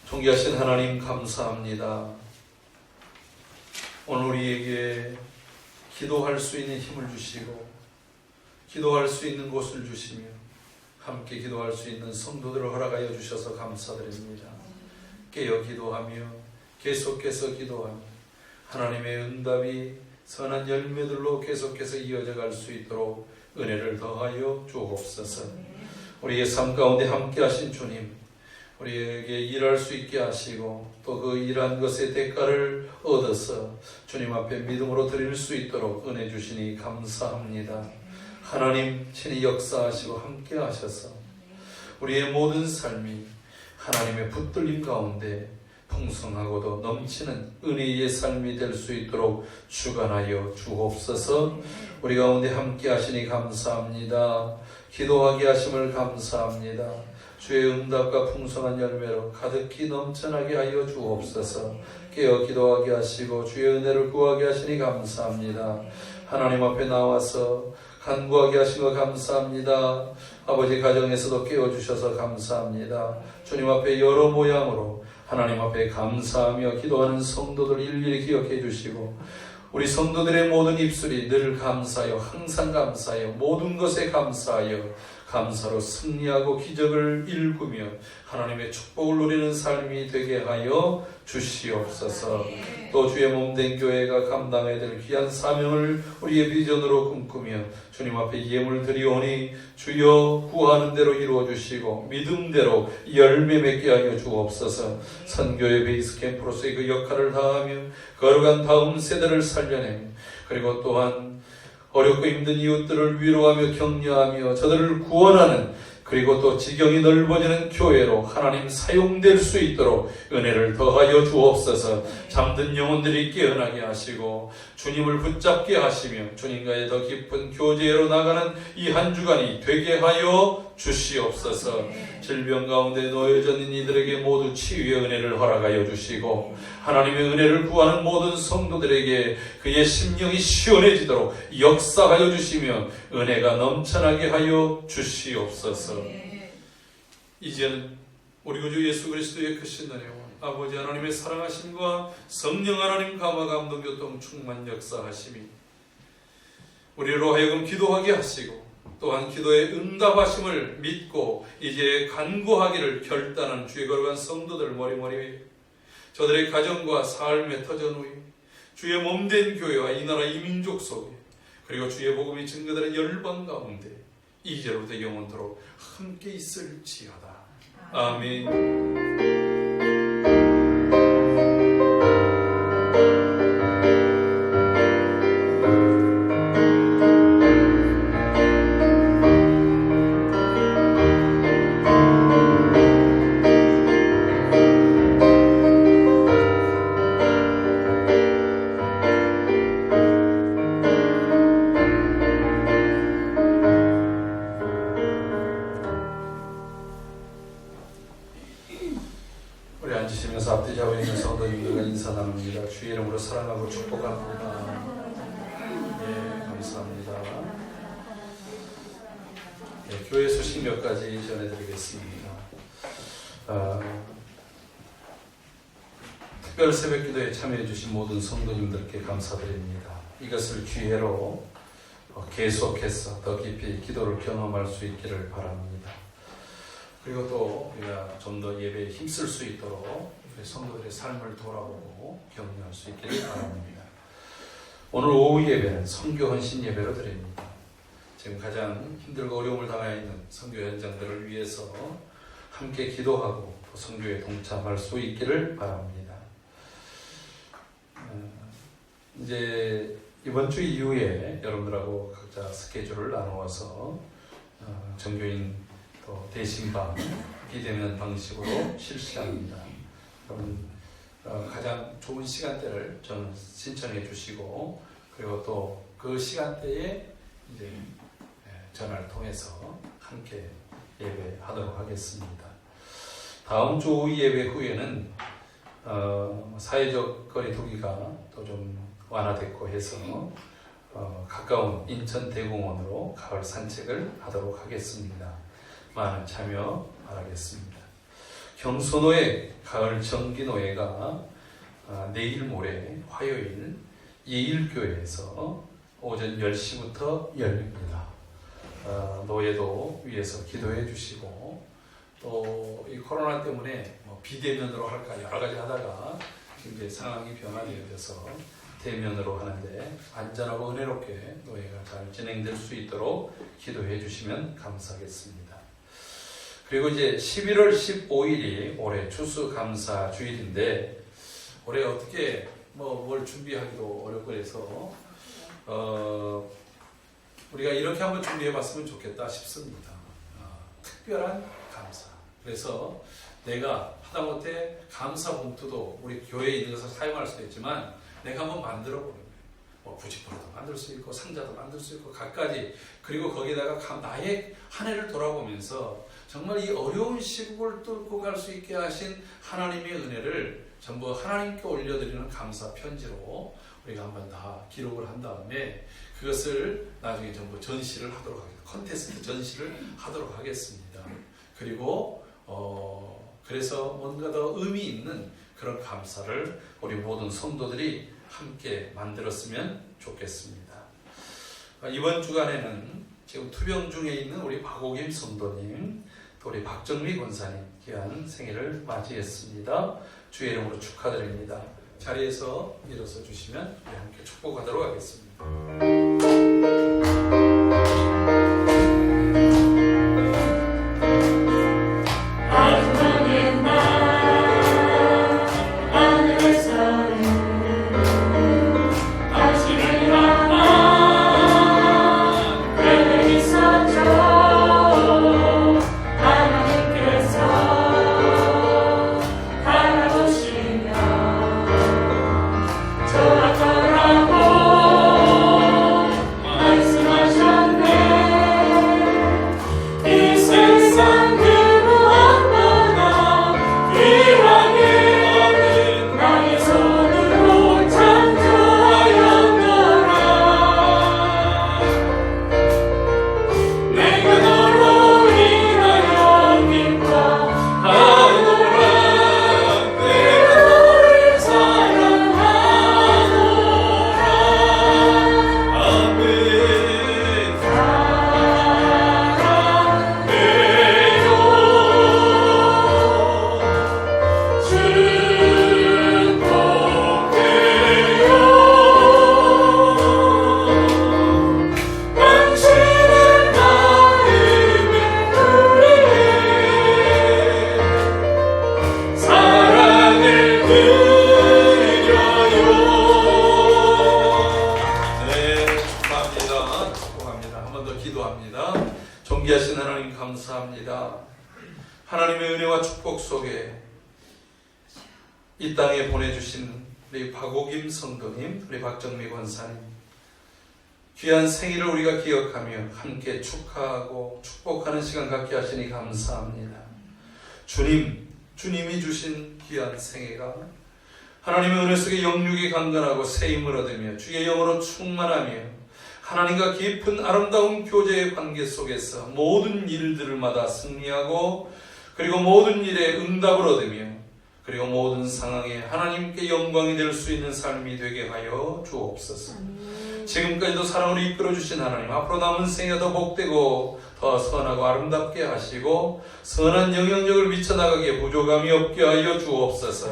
존귀하신 하나님 감사합니다. 오늘 우리에게 기도할 수 있는 힘을 주시고 기도할 수 있는 곳을 주시며 함께 기도할 수 있는 성도들을 허락하여 주셔서 감사드립니다. 깨어 기도하며 계속해서 기도하며 하나님의 응답이 선한 열매들로 계속해서 이어져 갈 수 있도록 은혜를 더하여 주옵소서. 우리의 삶 가운데 함께 하신 주님, 우리에게 일할 수 있게 하시고 또 그 일한 것의 대가를 얻어서 주님 앞에 믿음으로 드릴 수 있도록 은혜 주시니 감사합니다. 하나님 친히 역사하시고 함께 하셔서 우리의 모든 삶이 하나님의 붙들림 가운데 풍성하고도 넘치는 은혜의 삶이 될 수 있도록 주관하여 주옵소서. 우리 가운데 함께 하시니 감사합니다. 기도하게 하심을 감사합니다. 주의 응답과 풍성한 열매로 가득히 넘쳐나게 하여 주옵소서. 깨어 기도하게 하시고 주의 은혜를 구하게 하시니 감사합니다. 하나님 앞에 나와서 간구하게 하시고 감사합니다. 아버지 가정에서도 깨워주셔서 감사합니다. 주님 앞에 여러 모양으로 하나님 앞에 감사하며 기도하는 성도들 일일이 기억해 주시고 우리 성도들의 모든 입술이 늘 감사하여 항상 감사하여 모든 것에 감사하여 감사로 승리하고 기적을 일구며 하나님의 축복을 누리는 삶이 되게 하여 주시옵소서. 또 주의 몸된 교회가 감당해야 될 귀한 사명을 우리의 비전으로 꿈꾸며 주님 앞에 예물 드리오니 주여 구하는 대로 이루어 주시고 믿음대로 열매 맺게 하여 주옵소서. 선교의 베이스 캠프로서의 그 역할을 다하며 거룩한 다음 세대를 살려내며 그리고 또한 어렵고 힘든 이웃들을 위로하며 격려하며 저들을 구원하는 그리고 또 지경이 넓어지는 교회로 하나님 사용될 수 있도록 은혜를 더하여 주옵소서. 잠든 영혼들이 깨어나게 하시고 주님을 붙잡게 하시며 주님과의 더 깊은 교제로 나가는 이 한 주간이 되게 하여 주시옵소서. 질병 가운데 놓여져 있는 이들에게 모두 치유의 은혜를 허락하여 주시고 하나님의 은혜를 구하는 모든 성도들에게 그의 심령이 시원해지도록 역사하여 주시며 은혜가 넘쳐나게 하여 주시옵소서. 이제는 우리 구주 예수 그리스도의 크신 은혜와 아버지 하나님의 사랑하심과 성령 하나님 감화 감동 교통 충만 역사하심이 우리로 하여금 기도하게 하시고 또한 기도의 응답하심을 믿고 이제 간구하기를 결단한 주의 거룩한 성도들 머리머리 위에 저들의 가정과 삶의 터전 위에 주의 몸된 교회와 이 나라 이 민족 속에 그리고 주의 복음이 증거되는 열방 가운데 이제로부터 영원토록 함께 있을지어다. 아멘. 사랑하고 축복합니다. 예, 감사합니다. 예, 교회 소식 몇 가지 전해드리겠습니다. 특별 새벽기도에 참여해주신 모든 성도님들께 감사드립니다. 이것을 기회로 계속해서 더 깊이 기도를 경험할 수 있기를 바랍니다. 그리고 또 우리가 좀 더 예배에 힘쓸 수 있도록 우리 성도들의 삶을 돌아보고 격려할 수 있기를 바랍니다. 오늘 오후 예배는 선교 헌신 예배로 드립니다. 지금 가장 힘들고 어려움을 당하여 있는 선교 현장들을 위해서 함께 기도하고 또 선교에 동참할 수 있기를 바랍니다. 이제 이번 주 이후에 여러분들하고 각자 스케줄을 나누어서 전교인 또 대신방 비대면 방식으로 실시합니다. 그럼 가장 좋은 시간대를 저는 신청해 주시고 그리고 또 그 시간대에 이제 전화를 통해서 함께 예배하도록 하겠습니다. 다음 주 오후 예배 후에는 사회적 거리 두기가 또 좀 완화됐고 해서 가까운 인천 대공원으로 가을 산책을 하도록 하겠습니다. 많은 참여 바라겠습니다. 경소노예 가을 정기노예가 내일 모레 화요일 예일교회에서 오전 10시부터 열립니다. 노예도 위해서 기도해 주시고 또 이 코로나 때문에 비대면으로 할까 여러 가지 하다가 이제 상황이 변화되어서 대면으로 하는데 안전하고 은혜롭게 노예가 잘 진행될 수 있도록 기도해 주시면 감사하겠습니다. 그리고 이제 11월 15일이 올해 추수감사 주일인데 올해 어떻게 뭘 준비하기도 어렵고 해서 우리가 이렇게 한번 준비해 봤으면 좋겠다 싶습니다. 특별한 감사. 그래서 내가 하다못해 감사 봉투도 우리 교회에 있는 것을 사용할 수도 있지만 내가 한번 만들어 보는 거예요. 부직포도 만들 수 있고 상자도 만들 수 있고 갖가지. 그리고 거기다가 나의 한 해를 돌아보면서 정말 이 어려운 시국을 뚫고 갈 수 있게 하신 하나님의 은혜를 전부 하나님께 올려드리는 감사 편지로 우리가 한번 다 기록을 한 다음에 그것을 나중에 전부 전시를 하도록 하겠습니다. 콘테스트 전시를 하도록 하겠습니다. 그리고 그래서 뭔가 더 의미 있는 그런 감사를 우리 모든 성도들이 함께 만들었으면 좋겠습니다. 이번 주간에는 지금 투병 중에 있는 우리 박옥임 성도님, 또 우리 박정미 권사님 귀한 생일을 맞이했습니다. 주의 이름으로 축하드립니다. 자리에서 일어서 주시면 우리 함께 축복하도록 하겠습니다. 존귀하신 하나님 감사합니다. 하나님의 은혜와 축복 속에 이 땅에 보내주신 우리 박옥임 성도님, 우리 박정미 권사님 귀한 생일을 우리가 기억하며 함께 축하하고 축복하는 시간 갖게 하시니 감사합니다. 주님이 주신 귀한 생애가 하나님의 은혜 속에 영육이 강건하고 새 힘을 얻으며 주의 영으로 충만하며 하나님과 깊은 아름다운 교제의 관계 속에서 모든 일들마다 승리하고 그리고 모든 일에 응답을 얻으며 그리고 모든 상황에 하나님께 영광이 될 수 있는 삶이 되게 하여 주옵소서. 지금까지도 사랑으로 이끌어주신 하나님, 앞으로 남은 생에 더 복되고 더 선하고 아름답게 하시고 선한 영향력을 미쳐나가기에 부족함이 없게 하여 주옵소서.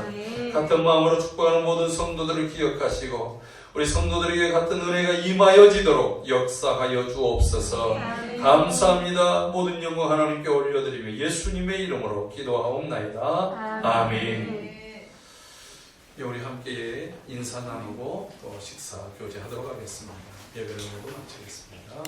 같은 마음으로 축복하는 모든 성도들을 기억하시고 우리 성도들에게 같은 은혜가 임하여지도록 역사하여 주옵소서. 감사합니다. 모든 영광 하나님께 올려드리며 예수님의 이름으로 기도하옵나이다. 아멘. 우리 함께 인사 나누고 또 식사 교제하도록 하겠습니다. 예배를 모두 마치겠습니다.